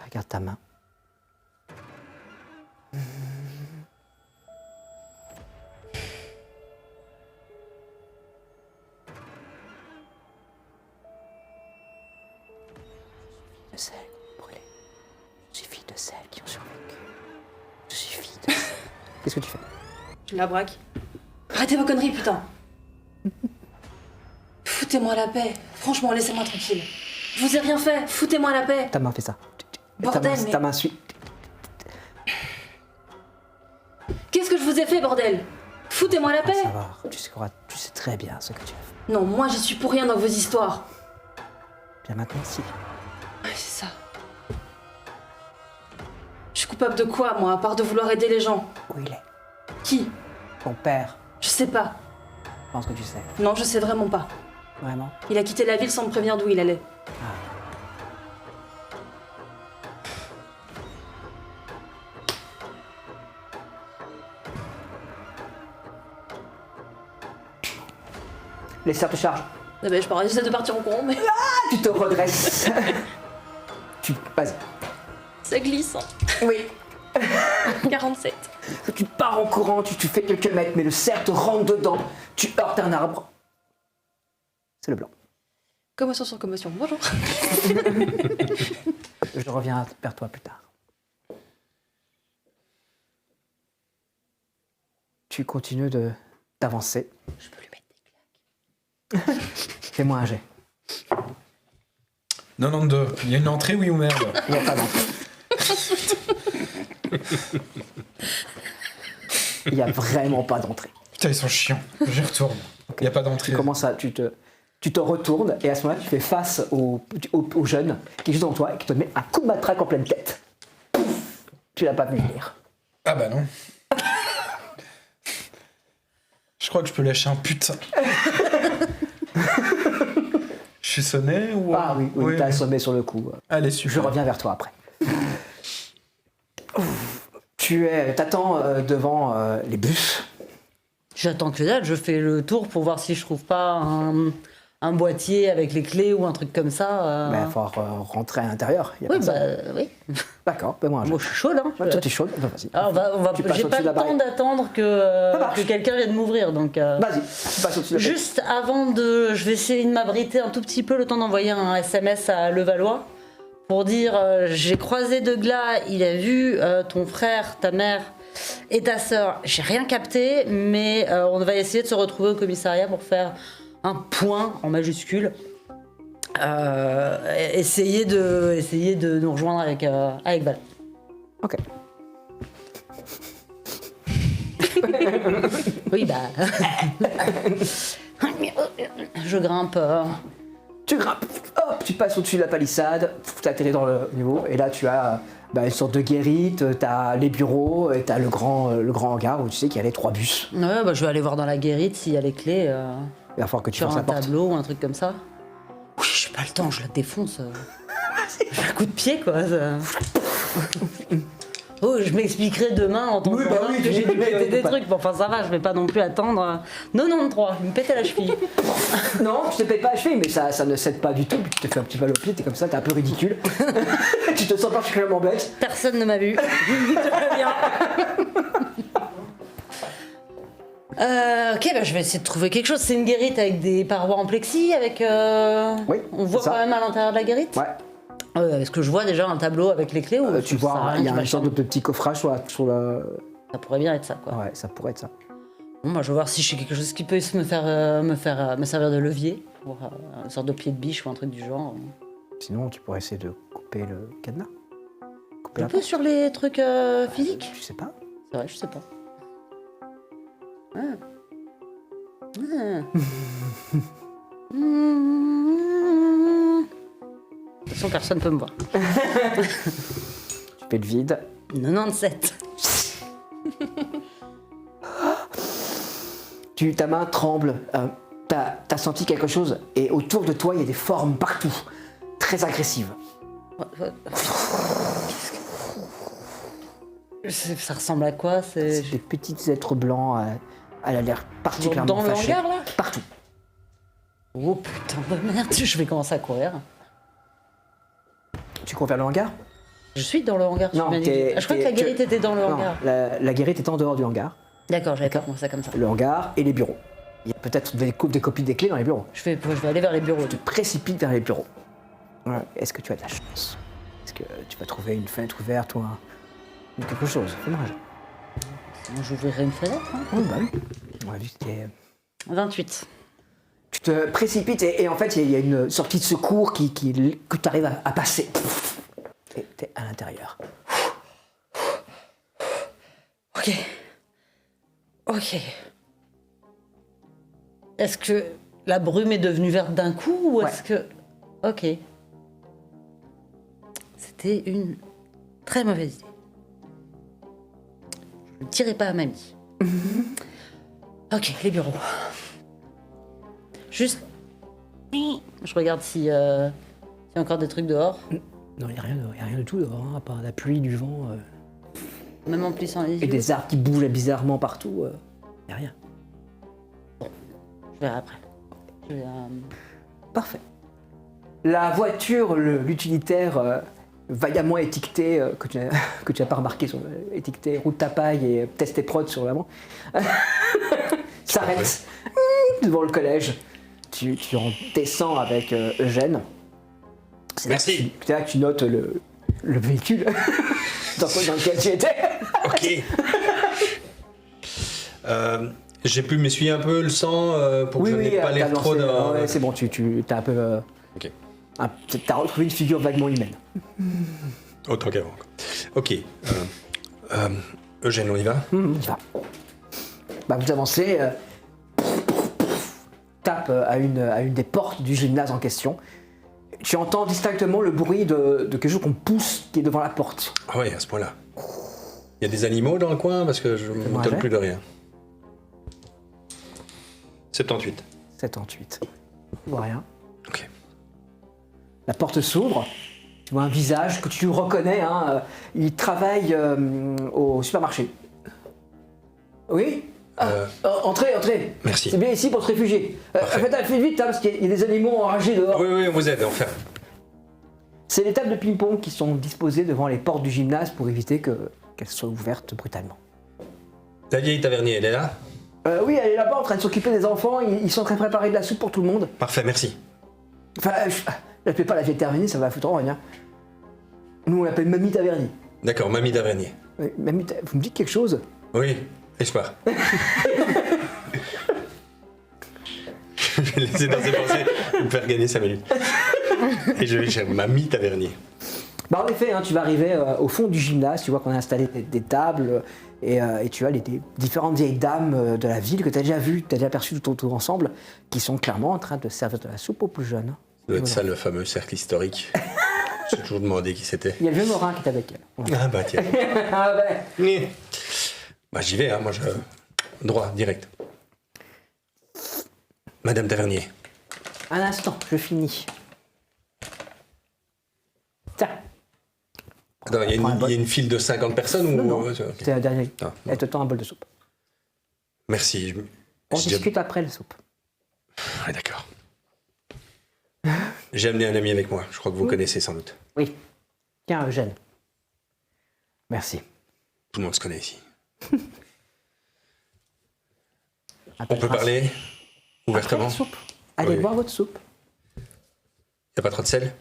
Speaker 1: Regarde ta main. Je suis fille de celles brûlées. Je suis fille de celles qui ont survécu. Je suis fille de celles. Qu'est-ce que tu fais?
Speaker 6: Je la braque. Arrêtez vos conneries, putain. Foutez-moi la paix. Franchement, laissez-moi tranquille. Je vous ai rien fait. Foutez-moi la paix.
Speaker 1: Ta main fait ça.
Speaker 6: Bordel, mais...
Speaker 1: Ta main suit.
Speaker 6: Qu'est-ce que je vous ai fait, bordel? Foutez-moi la paix.
Speaker 1: Ça va, tu sais très bien ce que tu as fait.
Speaker 6: Non, moi j'y suis pour rien dans vos histoires.
Speaker 1: Bien maintenant, si.
Speaker 6: Ouais, c'est ça. Je suis coupable de quoi, moi, à part de vouloir aider les gens?
Speaker 1: Où il est?
Speaker 6: Qui?
Speaker 1: Ton père.
Speaker 6: Je sais pas.
Speaker 1: Je pense que tu sais.
Speaker 6: Non, je sais vraiment pas.
Speaker 1: Vraiment?
Speaker 6: Il a quitté la ville sans me prévenir d'où il allait.
Speaker 1: Les serres te chargent.
Speaker 6: Eh ben, j'essaie de partir en courant, mais
Speaker 1: Tu te redresses. Vas-y.
Speaker 6: ça glisse. Hein.
Speaker 1: Oui.
Speaker 6: 47.
Speaker 1: Tu pars en courant, tu fais quelques mètres, mais le cerf te rentre dedans. Tu heurtes un arbre. C'est le blanc.
Speaker 6: Commotion sur commotion. Bonjour.
Speaker 1: Je reviens vers toi plus tard. Tu continues d'avancer.
Speaker 6: Je peux lui mettre des claques.
Speaker 1: Fais-moi un jet.
Speaker 2: 92. Il y a une entrée, oui ou merde?
Speaker 1: Il n'y a pas d'entrée. Il n'y a vraiment pas d'entrée.
Speaker 2: Putain, ils sont chiants. J'y retourne. Il n'y a pas d'entrée.
Speaker 1: Tu te retournes et à ce moment-là, tu fais face au jeune qui est juste devant toi et qui te met un coup de matraque en pleine tête. Pouf. Tu l'as pas vu venir.
Speaker 2: Ah bah non. Je crois que je peux lâcher un putain. Je suis sonné ou...
Speaker 1: Ah oui, t'as assommé sur le coup.
Speaker 2: Allez,
Speaker 1: Je
Speaker 2: super.
Speaker 1: reviens vers toi après. T'attends devant les bus.
Speaker 4: J'attends que dalle, je fais le tour pour voir si je trouve pas un boîtier avec les clés ou un truc comme ça.
Speaker 1: Mais il va falloir rentrer à l'intérieur. Y a
Speaker 4: Oui,
Speaker 1: personne.
Speaker 4: bah oui.
Speaker 1: D'accord, fais-moi un jet.
Speaker 4: Moi, je suis chaude, hein.
Speaker 1: Ouais, toi, t'es chaude. Bah, vas-y.
Speaker 4: Ah,
Speaker 1: Tu passes
Speaker 4: j'ai pas
Speaker 1: au-dessus de
Speaker 4: le
Speaker 1: la
Speaker 4: temps
Speaker 1: barrière.
Speaker 4: d'attendre que quelqu'un vienne m'ouvrir, donc.
Speaker 1: Vas-y, tu passes au-dessus de la
Speaker 4: Juste avant de. Je vais essayer de m'abriter un tout petit peu le temps d'envoyer un SMS à Levallois pour dire j'ai croisé de Glas, il a vu ton frère, ta mère et ta sœur. J'ai rien capté, mais on va essayer de se retrouver au commissariat pour faire un point en majuscule. Essayer de nous rejoindre avec Val.
Speaker 1: Ok.
Speaker 4: Oui, bah. Je grimpe.
Speaker 1: Tu grimpes, hop, tu passes au-dessus de la palissade, tu atterris dans le niveau, et là tu as une sorte de guérite, t'as les bureaux, et t'as le grand hangar où tu sais qu'il y a les 3 bus.
Speaker 4: Ouais, bah, je vais aller voir dans la guérite s'il y a les clés
Speaker 1: Il va falloir que tu
Speaker 4: sur
Speaker 1: fasses
Speaker 4: un
Speaker 1: la porte.
Speaker 4: tableau ou un truc comme ça. Oui, j'ai pas le temps, je la défonce. Un coup de pied, quoi. Ça. Oh, je m'expliquerai demain en tant
Speaker 1: Oui,
Speaker 4: que
Speaker 1: bah oui,
Speaker 4: que j'ai dû
Speaker 1: mais
Speaker 4: péter des
Speaker 1: pas-
Speaker 4: trucs. Bon, enfin, ça va, je vais pas non plus attendre. 93, je me pétais la cheville.
Speaker 1: Non, tu te payes pas la cheville, mais ça ne cède pas du tout, puis tu te fais un petit mal au pied, t'es comme ça, t'es un peu ridicule. Tu te sens particulièrement bête.
Speaker 4: Personne ne m'a vu. Tout va bien. Ok, bah, je vais essayer de trouver quelque chose. C'est une guérite avec des parois en plexi, avec.
Speaker 1: Oui,
Speaker 4: On voit
Speaker 1: c'est ça.
Speaker 4: quand même à l'intérieur de la guérite.
Speaker 1: Ouais,
Speaker 4: Est-ce que je vois déjà un tableau avec les clés ou
Speaker 1: tu
Speaker 4: ça sert à
Speaker 1: vois,
Speaker 4: rien
Speaker 1: il y a
Speaker 4: que je
Speaker 1: une sorte de petit coffrage sur la...
Speaker 4: Ça pourrait bien être ça, quoi.
Speaker 1: Ouais, ça pourrait être ça.
Speaker 4: Bon, moi, je vais voir si j'ai quelque chose qui peut me servir de levier pour une sorte de pied de biche ou un truc du genre.
Speaker 1: Sinon, tu pourrais essayer de couper le cadenas. Couper
Speaker 4: Un
Speaker 1: la
Speaker 4: peu
Speaker 1: porte.
Speaker 4: sur les trucs physiques.
Speaker 1: Tu sais pas.
Speaker 4: C'est vrai, je sais pas. Ah. Ah. De toute façon, personne peut me voir.
Speaker 1: Tu fais le vide.
Speaker 4: 97.
Speaker 1: Ta main tremble. T'as senti quelque chose et autour de toi, il y a des formes partout. Très agressives.
Speaker 4: Ça ressemble à quoi?
Speaker 1: C'est des petits êtres blancs. Elle a l'air particulièrement
Speaker 4: Dans le
Speaker 1: fâchée.
Speaker 4: hangar, là?
Speaker 1: Partout.
Speaker 4: Oh putain de merde, je vais commencer à courir.
Speaker 1: Tu cours vers le hangar?
Speaker 4: Je suis dans le hangar, tu
Speaker 1: Non,
Speaker 4: m'as dit.
Speaker 1: t'es-
Speaker 4: Ah, je crois que la
Speaker 1: t'es-
Speaker 4: guérite était dans le
Speaker 1: Non,
Speaker 4: hangar.
Speaker 1: la guérite est en dehors du hangar.
Speaker 4: D'accord, j'avais pas compris ça comme ça.
Speaker 1: Le hangar et les bureaux. Il y a peut-être des copies des clés dans les bureaux.
Speaker 4: Je vais aller vers les bureaux.
Speaker 1: Tu te précipites vers les bureaux. Ouais. Est-ce que tu as de la chance? Est-ce que tu vas trouver une fenêtre ouverte ou quelque chose? Fais-moi un jet.
Speaker 4: Moi, j'ouvrirai une fenêtre. Hein.
Speaker 1: Oui, bah oui. On a vu que c'était...
Speaker 4: 28.
Speaker 1: Tu te précipites et en fait, il y a une sortie de secours que tu arrives à passer. Et t'es à l'intérieur.
Speaker 4: Ok. Ok. Est-ce que la brume est devenue verte d'un coup ou est-ce que... Ok. C'était une très mauvaise idée. Je ne tirais pas à mamie. Ok, les bureaux. Juste... Je regarde s'il y a encore des trucs dehors.
Speaker 1: Non, il n'y a rien du tout dehors, hein, à part la pluie, du vent
Speaker 4: Même en plissant les
Speaker 1: et
Speaker 4: yeux.
Speaker 1: des arbres qui bougent bizarrement partout. Il n'y a rien.
Speaker 4: Je verrai après. Je vais,
Speaker 1: Parfait. La voiture, l'utilitaire vaillamment étiqueté, que tu n'as pas remarqué, sur, étiqueté route tapaille et test et prod sur l'avant, s'arrête devant le collège. Tu en descends avec Eugène. C'est là
Speaker 5: Merci.
Speaker 1: que c'est là que tu notes le véhicule dans lequel tu étais.
Speaker 5: Ok. J'ai pu m'essuyer un peu le sang pour que je n'ai pas l'air
Speaker 1: t'as
Speaker 5: trop
Speaker 1: lancé-
Speaker 5: dans...
Speaker 1: ouais, c'est bon, tu t'as un peu.
Speaker 5: Ok.
Speaker 1: T'as retrouvé une figure vaguement humaine.
Speaker 5: Autant qu'avant. quoi. Ok. Eugène, on y va?
Speaker 1: On y va. Bah, vous avancez, tape à une des portes du gymnase en question. Tu entends distinctement le bruit de quelque chose qu'on pousse qui est devant la porte.
Speaker 5: Ah ouais, à ce point-là. Il y a des animaux dans le coin parce que je ne
Speaker 1: moi,
Speaker 5: m'étonne
Speaker 1: j'ai.
Speaker 5: plus de rien. 78.
Speaker 1: 78. Tu vois rien.
Speaker 5: Ok.
Speaker 1: La porte s'ouvre. Tu vois un visage que tu reconnais. Hein, il travaille au supermarché. Oui. Entrez, entrez.
Speaker 5: Merci.
Speaker 1: C'est bien ici pour se réfugier. Faites vite, hein, parce qu'il y a des animaux enragés dehors.
Speaker 5: Oui, oui, on vous aide, enfin.
Speaker 1: C'est les tables de ping-pong qui sont disposées devant les portes du gymnase pour éviter qu'elles soient ouvertes brutalement.
Speaker 5: La vieille tavernier, elle est là?
Speaker 1: Oui, elle est là-bas en train de s'occuper des enfants. Ils sont en train de préparer de la soupe pour tout le monde.
Speaker 5: Parfait, merci.
Speaker 1: Enfin, je l'appelle pas la vieille tavernier, ça va foutre en rien. Nous, on l'appelle Mamie Tavernier.
Speaker 5: D'accord, mamie tavernier.
Speaker 1: Mamie, vous me dites quelque chose?
Speaker 5: Oui, espoir. Je vais laisser dans ses pensées me faire gagner 5 minutes. Et je vais chez mamie tavernier.
Speaker 1: Bah, en effet, hein, tu vas arriver au fond du gymnase, tu vois qu'on a installé des tables et tu as des différentes vieilles dames de la ville que tu as déjà vues, tu as déjà perçues tout autour ensemble, qui sont clairement en train de servir de la soupe aux plus jeunes.
Speaker 5: Ça doit être ça, le fameux cercle historique. J'ai toujours demandé qui c'était.
Speaker 1: Il y a le vieux Morin qui est avec elle.
Speaker 5: Ah bah tiens.
Speaker 1: Ah ouais.
Speaker 5: Bah j'y vais, hein, moi je... Droit, direct. Madame Tavernier.
Speaker 1: Un instant, je finis. Tiens.
Speaker 5: Attends, il y a une file de 50 personnes ou...
Speaker 1: Non, non,
Speaker 5: ok.
Speaker 1: c'est la dernière.
Speaker 5: Ah,
Speaker 1: Elle te tend un bol de soupe.
Speaker 5: Merci.
Speaker 1: On
Speaker 5: j'ai-
Speaker 1: discute après la soupe.
Speaker 5: Ouais, d'accord. J'ai amené un ami avec moi, je crois que vous connaissez sans doute.
Speaker 1: Oui. Tiens, Eugène. Merci.
Speaker 5: Tout le monde se connaît ici.
Speaker 1: Un
Speaker 5: On
Speaker 1: peu de
Speaker 5: peut
Speaker 1: trace.
Speaker 5: parler
Speaker 1: Après
Speaker 5: ouvertement.
Speaker 1: la soupe. Allez
Speaker 5: Oui.
Speaker 1: boire votre soupe.
Speaker 5: Y a pas trop de sel?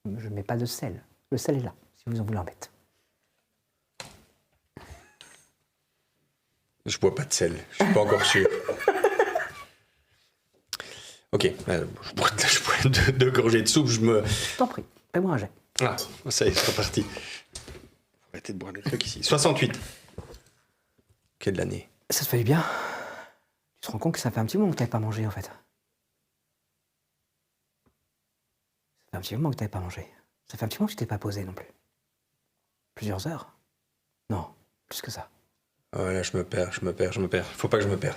Speaker 1: Je ne mets pas de sel. Le sel est là, si vous en voulez en mettre.
Speaker 5: Je bois pas de sel, je suis pas encore sûr. Ok, je bois deux gorgées de soupe, je me...
Speaker 1: Je t'en prie, fais-moi un jet.
Speaker 5: Ah, ça y est, c'est reparti. Faut arrêter de boire des trucs ici. 68. Quelle année?
Speaker 1: Ça te fait du bien. Tu te rends compte que ça fait un petit moment que tu n'avais pas mangé, en fait. Ça fait un petit moment que tu n'avais pas mangé. Ça fait un petit moment que tu t'es pas posé non plus. Plusieurs heures? Non, plus que ça.
Speaker 5: Oh là, je me perds. Faut pas que je me perde.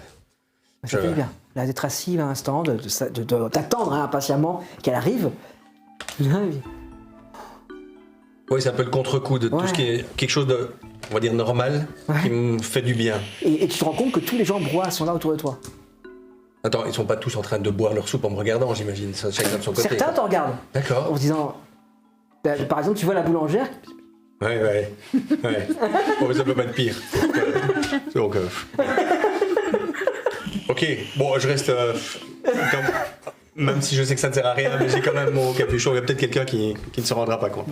Speaker 1: Mais ça fait du bien. Là, d'être assis à un instant, d'attendre hein, impatiemment qu'elle arrive.
Speaker 5: Oui, c'est un peu le contre-coup de tout
Speaker 1: Ouais.
Speaker 5: ce qui est quelque chose de, on va dire, normal,
Speaker 1: Ouais.
Speaker 5: qui me fait du bien.
Speaker 1: Et tu te rends compte que tous les gens broient sont là autour de toi.
Speaker 5: Attends, ils sont pas tous en train de boire leur soupe en me regardant, j'imagine. Ça, chacun de son côté.
Speaker 1: Certains te regardent en
Speaker 5: D'accord.
Speaker 1: se disant... Par exemple, tu vois la boulangère.
Speaker 5: Ouais. Bon, mais ça peut pas être pire. Donc, ok, bon, je reste... Même si je sais que ça ne sert à rien, mais j'ai quand même mon capuchon. Il y a peut-être quelqu'un qui ne se rendra pas compte.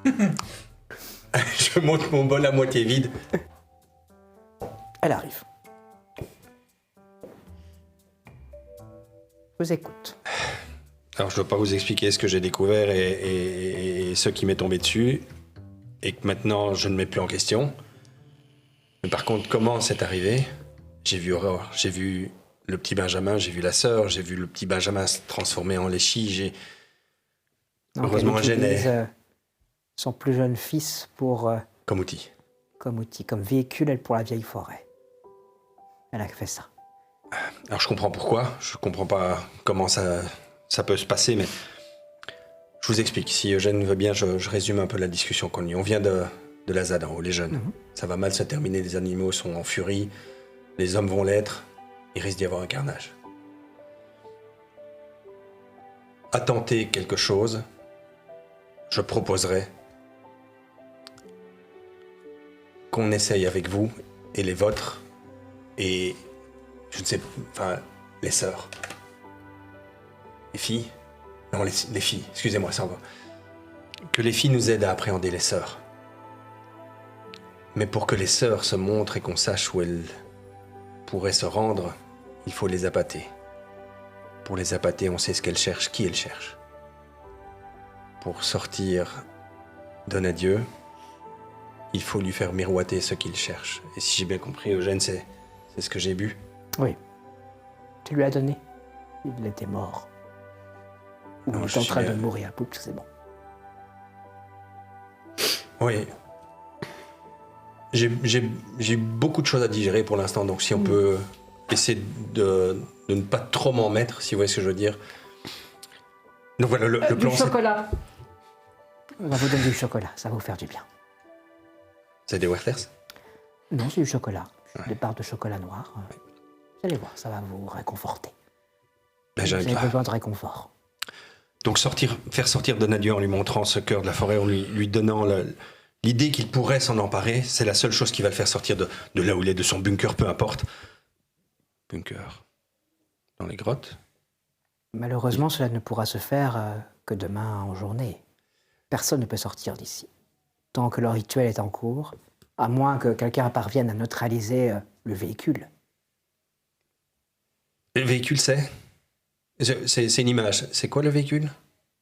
Speaker 5: Je monte mon bol à moitié vide.
Speaker 1: Elle arrive. Je vous écoute.
Speaker 5: Alors, je ne dois pas vous expliquer ce que j'ai découvert et ce qui m'est tombé dessus, et que maintenant, je ne mets plus en question. Mais par contre, comment c'est arrivé? J'ai vu Aurore, j'ai vu le petit Benjamin, j'ai vu la sœur, j'ai vu le petit Benjamin se transformer en Léchie,
Speaker 1: Donc,
Speaker 5: Heureusement,
Speaker 1: elle
Speaker 5: Eugène
Speaker 1: utilise,
Speaker 5: est
Speaker 1: son plus jeune fils pour,
Speaker 5: comme outil.
Speaker 1: comme outil, comme véhicule, elle, pour la vieille forêt. Elle a fait ça.
Speaker 5: Alors, je comprends pourquoi, je comprends pas comment ça peut se passer, mais je vous explique. Si Eugène veut bien, je résume un peu la discussion qu'on a eue. On vient de la ZAD en haut, les jeunes. Ça va mal se terminer, les animaux sont en furie, les hommes vont l'être, il risque d'y avoir un carnage. À tenter quelque chose, je proposerais qu'on essaye avec vous et les vôtres et je ne sais, enfin, les sœurs. Les filles? Non, les filles, excusez-moi, ça va. Que les filles nous aident à appréhender les sœurs. Mais pour que les sœurs se montrent et qu'on sache où elles pourraient se rendre, il faut les appâter. Pour les appâter, on sait ce qu'elles cherchent, qui elles cherchent. Pour sortir d'un adieu, il faut lui faire miroiter ce qu'il cherche. Et si j'ai bien compris, Eugène, c'est ce que j'ai bu.
Speaker 1: Oui. Tu lui as donné. Il était mort. Ou
Speaker 5: Non,
Speaker 1: il
Speaker 5: je
Speaker 1: est en
Speaker 5: suis
Speaker 1: train
Speaker 5: bien.
Speaker 1: de mourir. Oups, c'est bon.
Speaker 5: Oui. J'ai beaucoup de choses à digérer pour l'instant, donc si on peut essayer de ne pas trop m'en mettre, si vous voyez ce que je veux dire. Donc voilà, le plan,
Speaker 1: Du chocolat. On va vous donner du chocolat, ça va vous faire du bien.
Speaker 5: c'est des Werthers.
Speaker 1: Non, c'est du chocolat. Des barres de chocolat noir. Vous allez voir, ça va vous réconforter.
Speaker 5: Ben,
Speaker 1: Vous
Speaker 5: j'arrive
Speaker 1: avez
Speaker 5: pas.
Speaker 1: besoin de réconfort.
Speaker 5: Donc faire sortir Donadieu en lui montrant ce cœur de la forêt, en lui donnant l'idée qu'il pourrait s'en emparer, c'est la seule chose qui va le faire sortir de là où il est, de son bunker, peu importe. Bunker. Dans les grottes.
Speaker 1: Malheureusement, cela ne pourra se faire que demain en journée. Personne ne peut sortir d'ici. Tant que le rituel est en cours, à moins que quelqu'un parvienne à neutraliser le véhicule.
Speaker 5: Et le véhicule, c'est une image. C'est quoi le véhicule?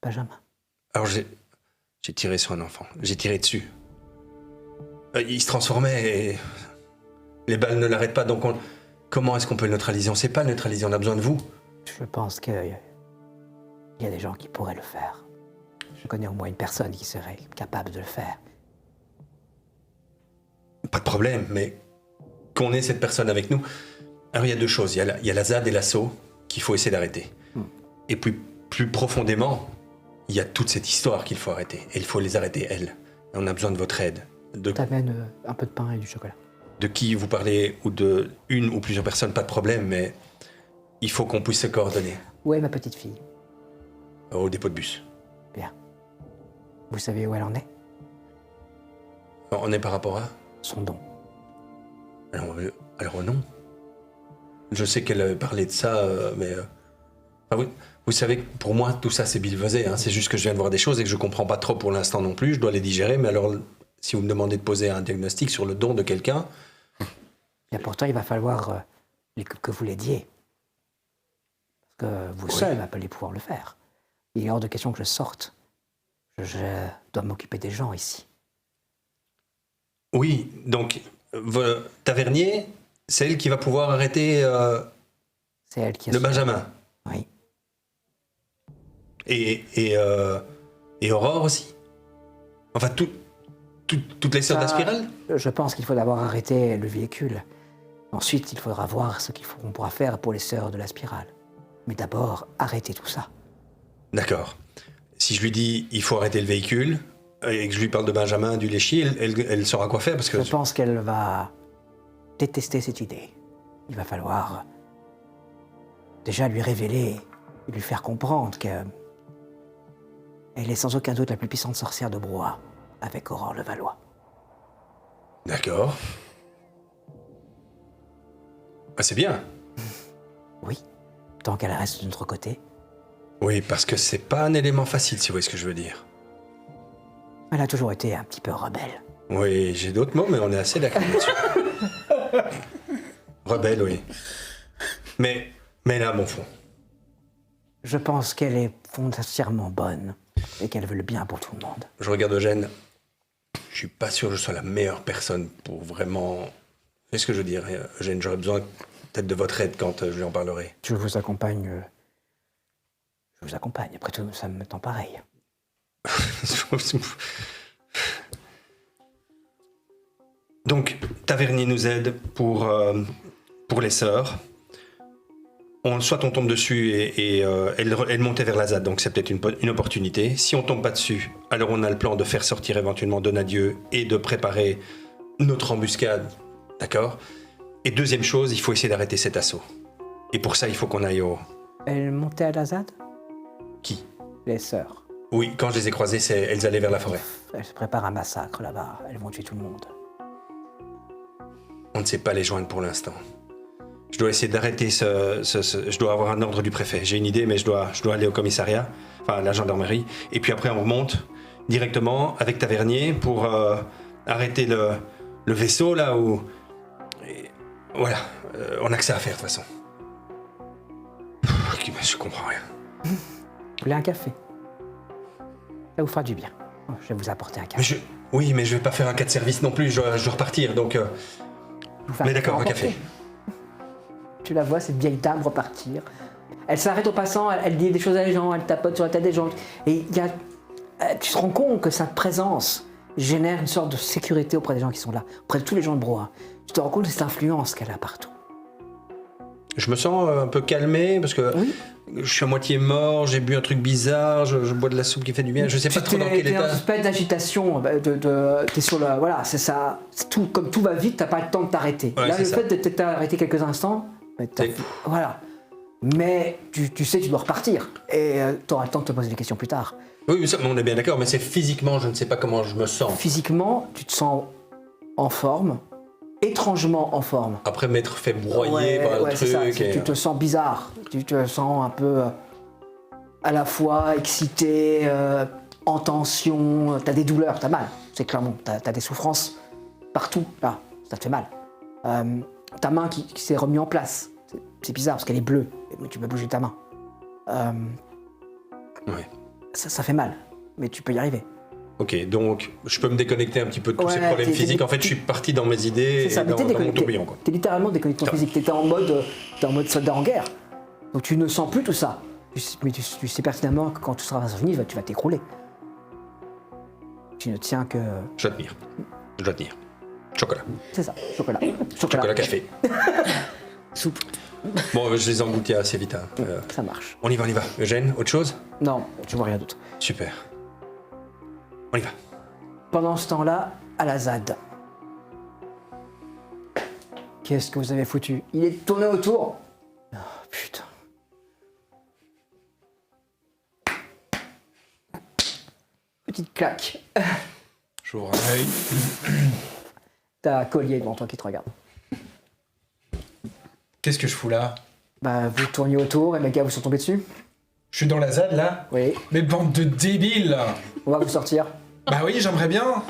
Speaker 1: Benjamin.
Speaker 5: Alors j'ai tiré sur un enfant. J'ai tiré dessus. Il se transformait et les balles ne l'arrêtent pas. Donc comment est-ce qu'on peut le neutraliser? On ne sait pas le neutraliser. On a besoin de vous.
Speaker 1: Je pense qu'il y a des gens qui pourraient le faire. Je connais au moins une personne qui serait capable de le faire.
Speaker 5: Pas de problème, mais qu'on ait cette personne avec nous. Alors il y a deux choses. Il y a la ZAD et l'assaut qu'il faut essayer d'arrêter. Et puis plus profondément, il y a toute cette histoire qu'il faut arrêter. Et il faut les arrêter, elles. Et on a besoin de votre aide.
Speaker 1: T'amènes un peu de pain et du chocolat.
Speaker 5: De qui vous parlez, ou de une ou plusieurs personnes, pas de problème, mais il faut qu'on puisse se coordonner
Speaker 1: Où est ma petite fille?
Speaker 5: au dépôt de bus.
Speaker 1: Bien. Vous savez où elle en est?
Speaker 5: On est par rapport à...
Speaker 1: Son don.
Speaker 5: Alors non. Je sais qu'elle avait parlé de ça, mais... enfin, vous savez que pour moi, tout ça, c'est bilvesé. Hein. C'est juste que je viens de voir des choses et que je comprends pas trop pour l'instant non plus. Je dois les digérer, mais alors, si vous me demandez de poser un diagnostic sur le don de quelqu'un...
Speaker 1: Bien pourtant, il va falloir que vous l'aidiez. Parce que vous seul appelez pouvoir le faire. Il est hors de question que je sorte. Je dois m'occuper des gens ici.
Speaker 5: Oui, donc, Tavernier, c'est elle qui va pouvoir arrêter
Speaker 1: C'est elle qui a
Speaker 5: le Benjamin.
Speaker 1: Oui.
Speaker 5: Et Aurore aussi. Enfin, toutes les sœurs de la spirale.
Speaker 1: Je pense qu'il faut d'abord arrêter le véhicule. Ensuite, il faudra voir ce qu'on pourra faire pour les sœurs de la spirale. Mais d'abord, arrêtez tout ça.
Speaker 5: D'accord. Si je lui dis il faut arrêter le véhicule et que je lui parle de Benjamin, du Léchi, elle saura quoi faire parce que...
Speaker 1: Je pense qu'elle va détester cette idée. Il va falloir déjà lui révéler et lui faire comprendre qu'elle est sans aucun doute la plus puissante sorcière de Broye, avec Aurore Levallois.
Speaker 5: D'accord. Ah, c'est bien.
Speaker 1: Oui, tant qu'elle reste de notre côté.
Speaker 5: Oui, parce que c'est pas un élément facile, si vous voyez ce que je veux dire.
Speaker 1: Elle a toujours été un petit peu rebelle.
Speaker 5: Oui, j'ai d'autres mots, mais on est assez d'accord là-dessus. Rebelle, oui. Mais là, mon fond.
Speaker 1: Je pense qu'elle est foncièrement bonne et qu'elle veut le bien pour tout le monde.
Speaker 5: Je regarde Eugène. Je suis pas sûr que je sois la meilleure personne pour vraiment... C'est ce que je veux dire, Eugène. J'aurais besoin peut-être de votre aide quand je lui en parlerai.
Speaker 1: Je vous accompagne. Je vous accompagne. Après tout, ça me tend pareil.
Speaker 5: Donc, Tavernier nous aide pour les sœurs. Soit on tombe dessus et elle montait vers la ZAD, donc c'est peut-être une opportunité. Si on tombe pas dessus, alors on a le plan de faire sortir éventuellement Donadieu et de préparer notre embuscade, d'accord? Et deuxième chose, il faut essayer d'arrêter cet assaut. Et pour ça, il faut qu'on aille au...
Speaker 1: Elle montait à la ZAD?
Speaker 5: Qui?
Speaker 1: Les sœurs.
Speaker 5: Oui, quand je les ai croisées, elles allaient vers la forêt.
Speaker 1: Elles se préparent un massacre là-bas. Elles vont tuer tout le monde.
Speaker 5: On ne sait pas les joindre pour l'instant. Je dois essayer d'arrêter je dois avoir un ordre du préfet. J'ai une idée, mais je dois aller au commissariat, enfin à la gendarmerie. Et puis après, on remonte directement avec Tavernier pour arrêter le vaisseau là où... Et voilà, on n'a que ça à faire de toute façon. Je comprends rien.
Speaker 1: Vous voulez un café? Ça vous fera du bien. Je vais vous apporter un café.
Speaker 5: Oui, mais je vais pas faire un cas de service non plus, je dois repartir, donc... Mais d'accord, un café.
Speaker 1: Tu la vois, cette vieille dame repartir. Elle s'arrête au passant, elle dit des choses à les gens, elle tapote sur la tête des gens. Et tu te rends compte que sa présence génère une sorte de sécurité auprès des gens qui sont là, auprès de tous les gens de Broa. Tu te rends compte de cette influence qu'elle a partout.
Speaker 5: Je me sens un peu calmé parce que je suis à moitié mort, j'ai bu un truc bizarre, je bois de la soupe qui fait du bien, je sais pas trop dans quel état.
Speaker 1: T'es en espèce d'agitation, t'es sur le... Voilà, c'est ça. Tout, comme tout va vite, t'as pas le temps de t'arrêter.
Speaker 5: Ouais,
Speaker 1: là, le
Speaker 5: ça.
Speaker 1: fait de t'arrêter quelques instants, voilà. Mais tu sais, tu dois repartir. Et t'auras le temps de te poser des questions plus tard.
Speaker 5: Oui, mais ça, on est bien d'accord, mais c'est physiquement, je ne sais pas comment je me sens.
Speaker 1: Physiquement, tu te sens en forme, étrangement en forme.
Speaker 5: Après m'être fait broyer par le
Speaker 1: c'est ça.
Speaker 5: truc.
Speaker 1: Tu te sens bizarre, tu te sens un peu à la fois excité, en tension, t'as des douleurs, t'as mal, c'est clairement, t'as des souffrances partout, là, ça te fait mal. Ta main qui s'est remise en place, c'est bizarre parce qu'elle est bleue, mais tu peux bouger ta main.
Speaker 5: Ouais.
Speaker 1: Ça fait mal, mais tu peux y arriver.
Speaker 5: Ok, donc je peux me déconnecter un petit peu de tous ces
Speaker 1: Ouais,
Speaker 5: problèmes physiques. En fait, je suis parti dans mes idées
Speaker 1: C'est ça,
Speaker 5: et
Speaker 1: mais
Speaker 5: dans
Speaker 1: t'es
Speaker 5: mon
Speaker 1: déconnecté.
Speaker 5: tourbillon, quoi.
Speaker 1: T'es littéralement déconnecté physique. T'es en mode soldat en guerre. Donc tu ne sens plus tout ça. Mais tu sais pertinemment que quand tout sera fini, tu vas t'écrouler. Tu ne tiens que...
Speaker 5: Je dois tenir. Je dois tenir. Chocolat.
Speaker 1: C'est ça, chocolat.
Speaker 5: Chocolat café.
Speaker 4: Soupe.
Speaker 5: Bon, je les ai engloutis assez vite. Hein.
Speaker 1: Ça marche.
Speaker 5: On y va. Eugène, autre chose?
Speaker 1: Non, tu vois rien d'autre.
Speaker 5: Super. On y va.
Speaker 1: Pendant ce temps-là, à la ZAD. Qu'est-ce que vous avez foutu? Il est tourné autour. Oh, putain. Petite claque.
Speaker 2: J'ouvre un œil.
Speaker 1: T'as un collier devant toi qui te regarde.
Speaker 2: Qu'est-ce que je fous là?
Speaker 1: Bah, vous tourniez autour et les gars vous sont tombés dessus?
Speaker 2: Je suis dans la ZAD là?
Speaker 1: Oui.
Speaker 2: Mais bande de débiles là!
Speaker 1: On va vous sortir.
Speaker 2: Bah oui, j'aimerais bien!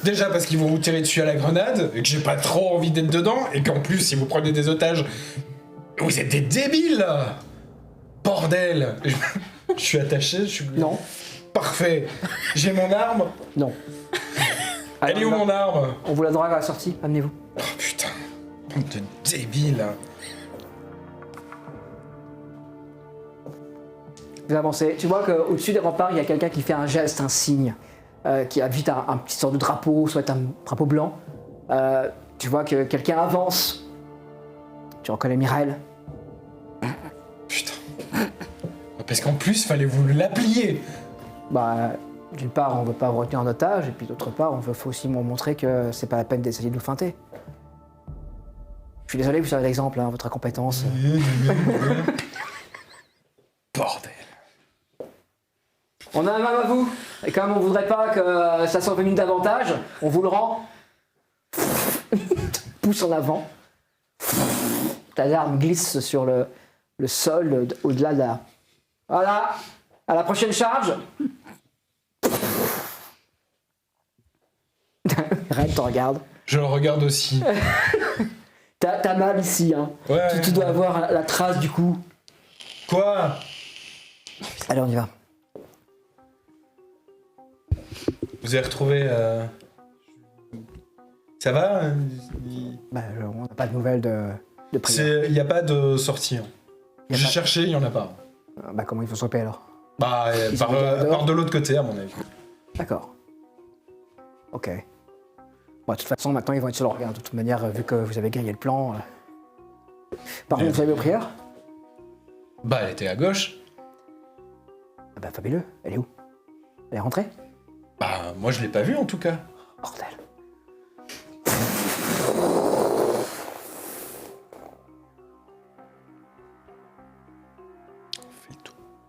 Speaker 2: Déjà parce qu'ils vont vous tirer dessus à la grenade, et que j'ai pas trop envie d'être dedans, et qu'en plus, si vous prenez des otages, vous êtes des débiles là! Bordel! Je suis attaché, je suis...
Speaker 1: Non.
Speaker 2: Parfait! J'ai mon arme!
Speaker 1: Non.
Speaker 2: Elle est où mon arme?
Speaker 1: On vous la donnera à la sortie, amenez-vous.
Speaker 2: Oh putain! Bande de débiles!
Speaker 1: Vous avancez. Tu vois qu'au-dessus des remparts, il y a quelqu'un qui fait un geste, un signe, qui a vite un petit sort de drapeau, soit un drapeau blanc. Tu vois que quelqu'un avance. Tu reconnais Mireille.
Speaker 2: Putain. Parce qu'en plus, fallait vous l'applier!
Speaker 1: Bah, d'une part, on veut pas vous retenir en otage, et puis d'autre part, faut aussi montrer que c'est pas la peine d'essayer de nous feinter. Je suis désolé, vous servez l'exemple, hein, votre incompétence.
Speaker 2: Bordel!
Speaker 1: On a un même à vous, et comme on voudrait pas que ça soit venu davantage, on vous le rend. Pousse en avant. Ta arme glisse sur le sol au-delà de la... Voilà, à la prochaine charge. Red te regarde.
Speaker 2: Je le regarde aussi.
Speaker 1: T'as mal ici, hein.
Speaker 2: Ouais.
Speaker 1: Tu dois avoir la trace du coup.
Speaker 2: Quoi?
Speaker 1: Allez, on y va.
Speaker 2: Vous avez retrouvé... Ça va
Speaker 1: Bah, on n'a pas de nouvelles de prière.
Speaker 2: Il n'y a pas de sortie. Hein.
Speaker 1: Y a
Speaker 2: J'ai
Speaker 1: pas-
Speaker 2: cherché, il n'y en a pas.
Speaker 1: Bah, comment il faut stopper alors?
Speaker 2: Bah,
Speaker 1: Ils
Speaker 2: par,
Speaker 1: sont dehors.
Speaker 2: par de l'autre côté, à mon avis.
Speaker 1: D'accord. Ok. Bon, de toute façon, maintenant, ils vont être sur le regard. De toute manière, vu que vous avez grillé le plan. Par contre, vous avez aux prières?
Speaker 2: Bah, elle était à gauche.
Speaker 1: Ah bah, fabuleux. Elle est où? Elle est rentrée?
Speaker 2: Bah, moi, je l'ai pas vue, en tout cas.
Speaker 1: Bordel.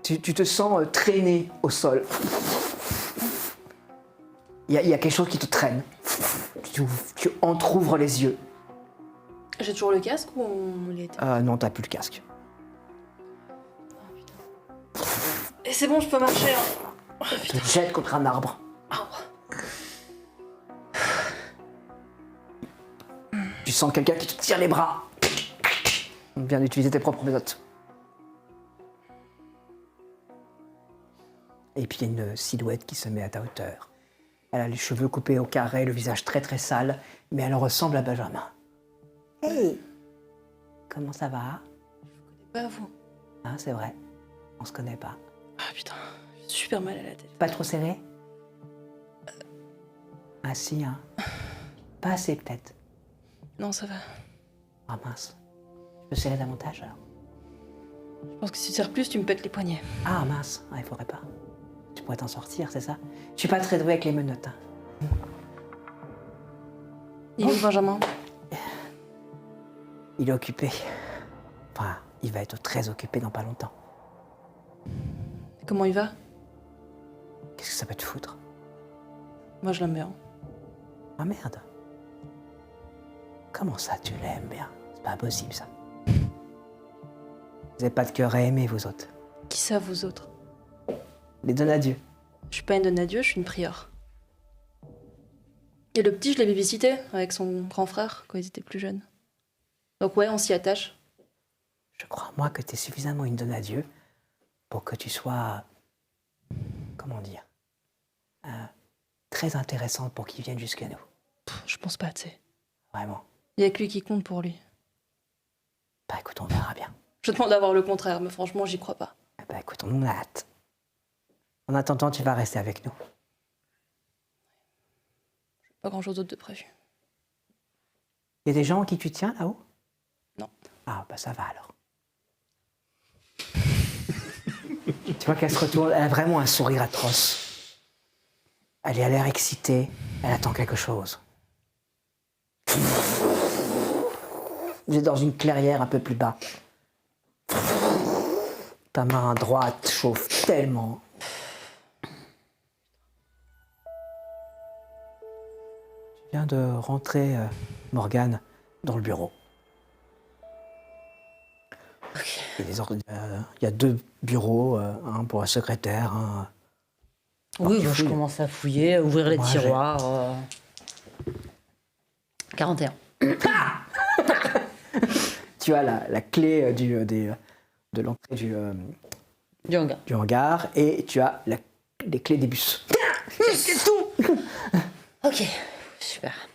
Speaker 1: Tu te sens traîné au sol. Il y a quelque chose qui te traîne. Tu entrouvres les yeux.
Speaker 6: J'ai toujours le casque ou on l'y était?
Speaker 1: Non, t'as plus le casque.
Speaker 6: Et c'est bon, je peux marcher. Hein.
Speaker 1: Tu te jettes contre un arbre. Tu sens quelqu'un qui te tire les bras. On vient d'utiliser tes propres méthodes. Et puis il y a une silhouette qui se met à ta hauteur. Elle a les cheveux coupés au carré, le visage très très sale, mais elle ressemble à Benjamin. Hey! Comment ça va?
Speaker 6: Pas vous.
Speaker 1: Ah, c'est vrai. On se connaît pas.
Speaker 6: Ah putain, j'ai super mal à la tête.
Speaker 1: Pas trop serré? Ah si, hein. Pas assez peut-être.
Speaker 6: Non, ça va.
Speaker 1: Ah mince. Je peux serrer davantage alors?
Speaker 6: Je pense que si tu serres plus, tu me pètes les poignets.
Speaker 1: Ah mince, il faudrait pas. Tu pourrais t'en sortir, c'est ça? Je suis pas très doué avec les menottes. Hein.
Speaker 6: Il est où, Benjamin?
Speaker 1: Il est occupé. Enfin, il va être très occupé dans pas longtemps.
Speaker 6: Comment il va?
Speaker 1: Qu'est-ce que ça peut te foutre?
Speaker 6: Moi, je l'aime bien.
Speaker 1: Ah merde. Comment ça, tu l'aimes bien? C'est pas possible, ça. Vous avez pas de cœur à aimer, vous autres.
Speaker 6: Qui ça, vous autres?
Speaker 1: Les Donadieu.
Speaker 6: Je suis pas une donne à Dieu, je suis une prieure. Et le petit, je l'ai babysité avec son grand frère quand ils étaient plus jeunes. Donc ouais, on s'y attache.
Speaker 1: Je crois, moi, que t'es suffisamment une Donadieu pour que tu sois... Comment dire? Très intéressante pour qu'il vienne jusqu'à nous.
Speaker 6: Je pense pas, tu sais.
Speaker 1: Vraiment.
Speaker 6: Il y a que lui qui compte pour lui.
Speaker 1: Bah écoute, on verra bien.
Speaker 6: Je demande d'avoir le contraire, mais franchement, j'y crois pas.
Speaker 1: Bah écoute, on a hâte. En attendant, tu vas rester avec nous.
Speaker 6: Pas grand chose d'autre de prévu.
Speaker 1: Il y a des gens en qui tu tiens là-haut?
Speaker 6: Non.
Speaker 1: Ah, bah ça va alors. Tu vois qu'elle se retourne, elle a vraiment un sourire atroce. Elle a l'air excitée, elle attend quelque chose. Vous êtes dans une clairière un peu plus bas. Ta main droite chauffe tellement. Tu viens de rentrer, Morgane, dans le bureau. Il y a 2 bureaux, un pour la secrétaire, un...
Speaker 4: Oui,
Speaker 1: tu
Speaker 4: bah, je
Speaker 1: fouilles.
Speaker 4: commence à fouiller, à ouvrir les
Speaker 1: Moi, j'ai-
Speaker 4: tiroirs. 41.
Speaker 1: Tu as la clé de l'entrée
Speaker 4: Du hangar.
Speaker 1: du hangar et tu as les clés des bus.
Speaker 4: Ok, super.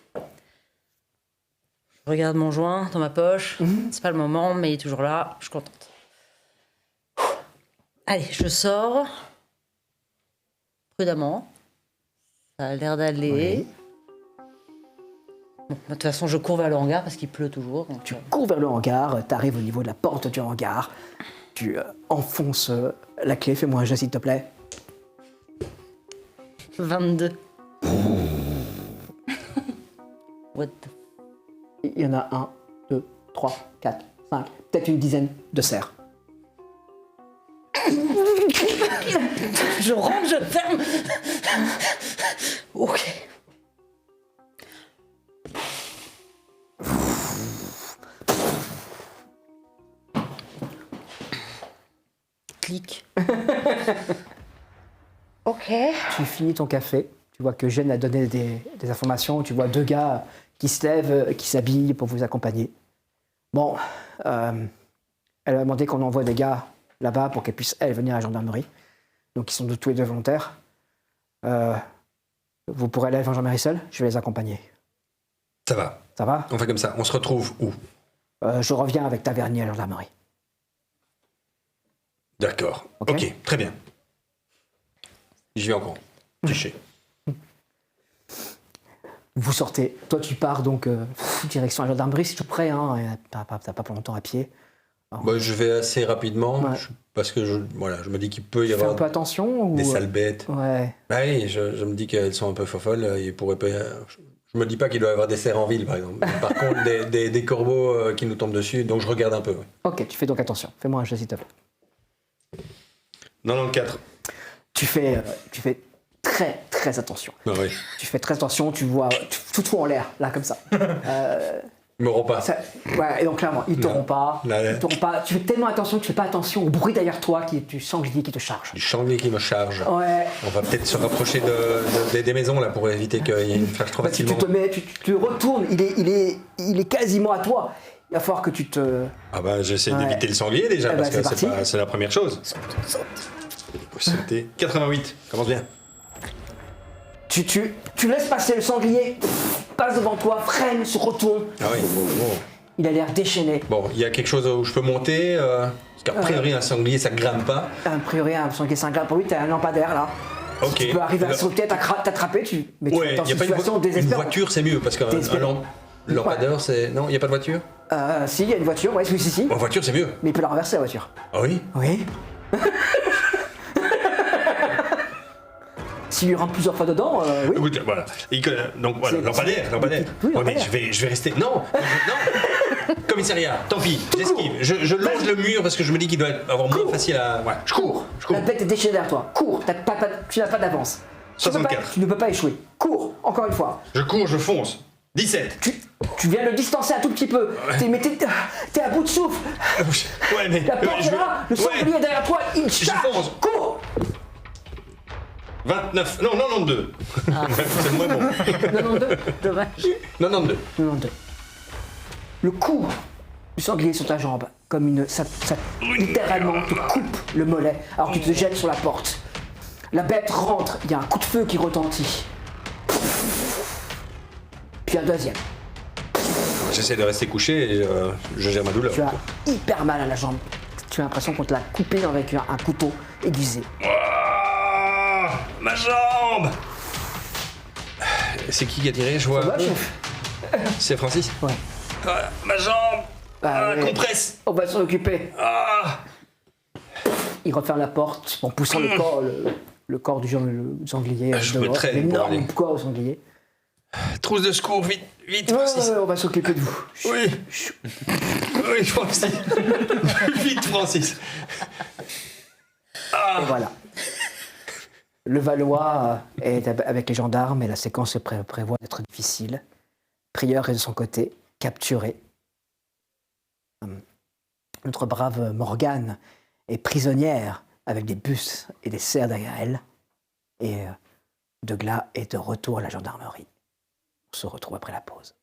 Speaker 4: Je regarde mon joint dans ma poche. C'est pas le moment, mais il est toujours là. Je suis contente. Allez, je sors. Prudemment. Ça a l'air d'aller. Bon, de toute façon, je cours vers le hangar parce qu'il pleut toujours. Donc,
Speaker 1: Tu cours vers le hangar, tu arrives au niveau de la porte du hangar, tu enfonces la clé, fais-moi un jet s'il te plaît.
Speaker 4: 22. What the...
Speaker 1: Il y en a 1, 2, 3, 4, 5, peut-être une dizaine de serres.
Speaker 4: Je rentre, je ferme. Ok. Clic. Ok.
Speaker 1: Tu finis ton café, tu vois que Jeanne a donné des informations, tu vois 2 gars qui se lèvent, qui s'habillent pour vous accompagner. Bon, elle a demandé qu'on envoie des gars là-bas pour qu'elle puisse, elle, venir à la gendarmerie. Donc ils sont tous les deux volontaires. Vous pourrez aller à la gendarmerie seul, je vais les accompagner.
Speaker 5: Ça va.
Speaker 1: Ça va?
Speaker 5: On fait comme ça. On se retrouve où?
Speaker 1: Je reviens avec Tavernier à la gendarmerie.
Speaker 5: D'accord.
Speaker 1: Ok.
Speaker 5: Ok, très bien. Je vais en courant. Cliché.
Speaker 1: Vous sortez. Toi, tu pars donc direction la gendarmerie, c'est tout près. Hein, t'as pas longtemps à pied.
Speaker 5: Bah, je vais assez rapidement
Speaker 1: Ouais.
Speaker 5: parce que je me dis qu'il peut y
Speaker 1: Tu fais un
Speaker 5: avoir
Speaker 1: peu attention ou...
Speaker 5: des sales bêtes.
Speaker 1: Ouais.
Speaker 5: Bah oui, je me dis qu'elles sont un peu folles. Il pourrait pas. Je me dis pas qu'il doit y avoir des cerfs en ville, par exemple. Par contre, des corbeaux qui nous tombent dessus, donc je regarde un peu. Ouais.
Speaker 1: Ok, tu fais donc attention. Fais-moi un jet, s'il te plaît.
Speaker 5: 94.
Speaker 1: Tu fais très, très attention.
Speaker 5: Ah oui.
Speaker 1: Tu fais très attention, tu vois tout en l'air, là, comme ça.
Speaker 5: Il me rend pas.
Speaker 1: Ouais, et donc clairement, ils ne t'auront pas.
Speaker 5: Là.
Speaker 1: Ils t'auront pas. Tu fais tellement attention que tu fais pas attention au bruit derrière toi, du sanglier qui te charge.
Speaker 5: Du sanglier qui me charge.
Speaker 1: Ouais.
Speaker 5: On va peut-être se rapprocher des maisons là pour éviter qu'il y ait une flash trop
Speaker 1: Bah, tu
Speaker 5: facilement.
Speaker 1: te mets, tu te retournes, il est quasiment à toi. Il va falloir que tu te.
Speaker 5: Ah bah j'essaie
Speaker 1: Ouais.
Speaker 5: d'éviter le sanglier déjà
Speaker 1: Eh bah,
Speaker 5: parce que
Speaker 1: c'est parti.
Speaker 5: c'est la première chose. Sauter. 88. Commence bien.
Speaker 1: Tu laisses passer le sanglier, passe devant toi, freine, se retourne.
Speaker 5: Ah oui. Bon.
Speaker 1: Il a l'air déchaîné.
Speaker 5: Bon, il y a quelque chose où je peux monter parce qu'a priori un sanglier ça grimpe pas.
Speaker 1: A priori, un sanglier 5 grammes pour lui, t'as un lampadaire là.
Speaker 5: Ok.
Speaker 1: Tu peux arriver à sauter, t'attraper, mais tu
Speaker 5: Ouais,
Speaker 1: es dans
Speaker 5: il y a
Speaker 1: une
Speaker 5: pas
Speaker 1: situation
Speaker 5: une
Speaker 1: désespérante.
Speaker 5: voiture c'est mieux parce qu'un
Speaker 1: Désespérant.
Speaker 5: lampadaire c'est non, il y a pas de voiture.
Speaker 1: Si, il y a une voiture, ouais, si.
Speaker 5: En voiture c'est mieux.
Speaker 1: Mais il peut la renverser la voiture.
Speaker 5: Ah oui.
Speaker 1: Oui. S'il lui rentre plusieurs fois dedans, oui.
Speaker 5: Écoute, voilà. Donc voilà,
Speaker 1: C'est-
Speaker 5: lampadaire.
Speaker 1: Oui,
Speaker 5: Ouais, mais
Speaker 1: lampadaire.
Speaker 5: je vais rester. Non. Commissariat. Tant pis. J'esquive. Je longe le mur parce que je me dis qu'il doit avoir moins facile à. Ouais. Je cours.
Speaker 1: La bête est déchaînée derrière toi. Cours, tu n'as pas d'avance.
Speaker 5: 64.
Speaker 1: Tu ne peux pas échouer. Cours, encore une fois.
Speaker 5: Je cours, je fonce. 17.
Speaker 1: Tu viens le distancer un tout petit peu. T'es à bout de souffle.
Speaker 5: Ouais, mais.
Speaker 1: La porte est là, le sanglier est derrière toi, il charge.
Speaker 5: fonce.
Speaker 1: Cours.
Speaker 5: 29. Non, 92. C'est le moins bon.
Speaker 1: 92.
Speaker 4: Dommage.
Speaker 5: 92.
Speaker 1: 92. Le coup du sanglier sur ta jambe, comme ça littéralement te coupe le mollet alors que tu te jettes sur la porte. La bête rentre, il y a un coup de feu qui retentit. Puis un deuxième.
Speaker 5: J'essaie de rester couché et je gère ma douleur.
Speaker 1: Tu as hyper mal à la jambe. Tu as l'impression qu'on te l'a coupé avec un couteau aiguisé.
Speaker 5: Ah, ma jambe. C'est qui a tiré? Je vois.
Speaker 1: Ouais, chef.
Speaker 5: C'est Francis.
Speaker 1: Ouais.
Speaker 5: Ah, ma jambe.
Speaker 1: Bah, ouais.
Speaker 5: Compresse.
Speaker 1: On va s'en occuper.
Speaker 5: Ah.
Speaker 1: Il referme la porte en poussant le corps du sanglier.
Speaker 5: Je me
Speaker 1: dehors.
Speaker 5: traîne pour aller.
Speaker 1: L'énorme corps au sanglier.
Speaker 5: Trousse de secours, vite, vite,
Speaker 1: Ouais,
Speaker 5: Francis.
Speaker 1: on va s'occuper de vous.
Speaker 5: Oui. Oui, Francis. Vite, Francis.
Speaker 1: Et voilà. Le Valois est avec les gendarmes et la séquence prévoit d'être difficile. Prieur est de son côté capturé. Notre brave Morgane est prisonnière avec des bus et des cerfs derrière elle. Et Degla est de retour à la gendarmerie. On se retrouve après la pause.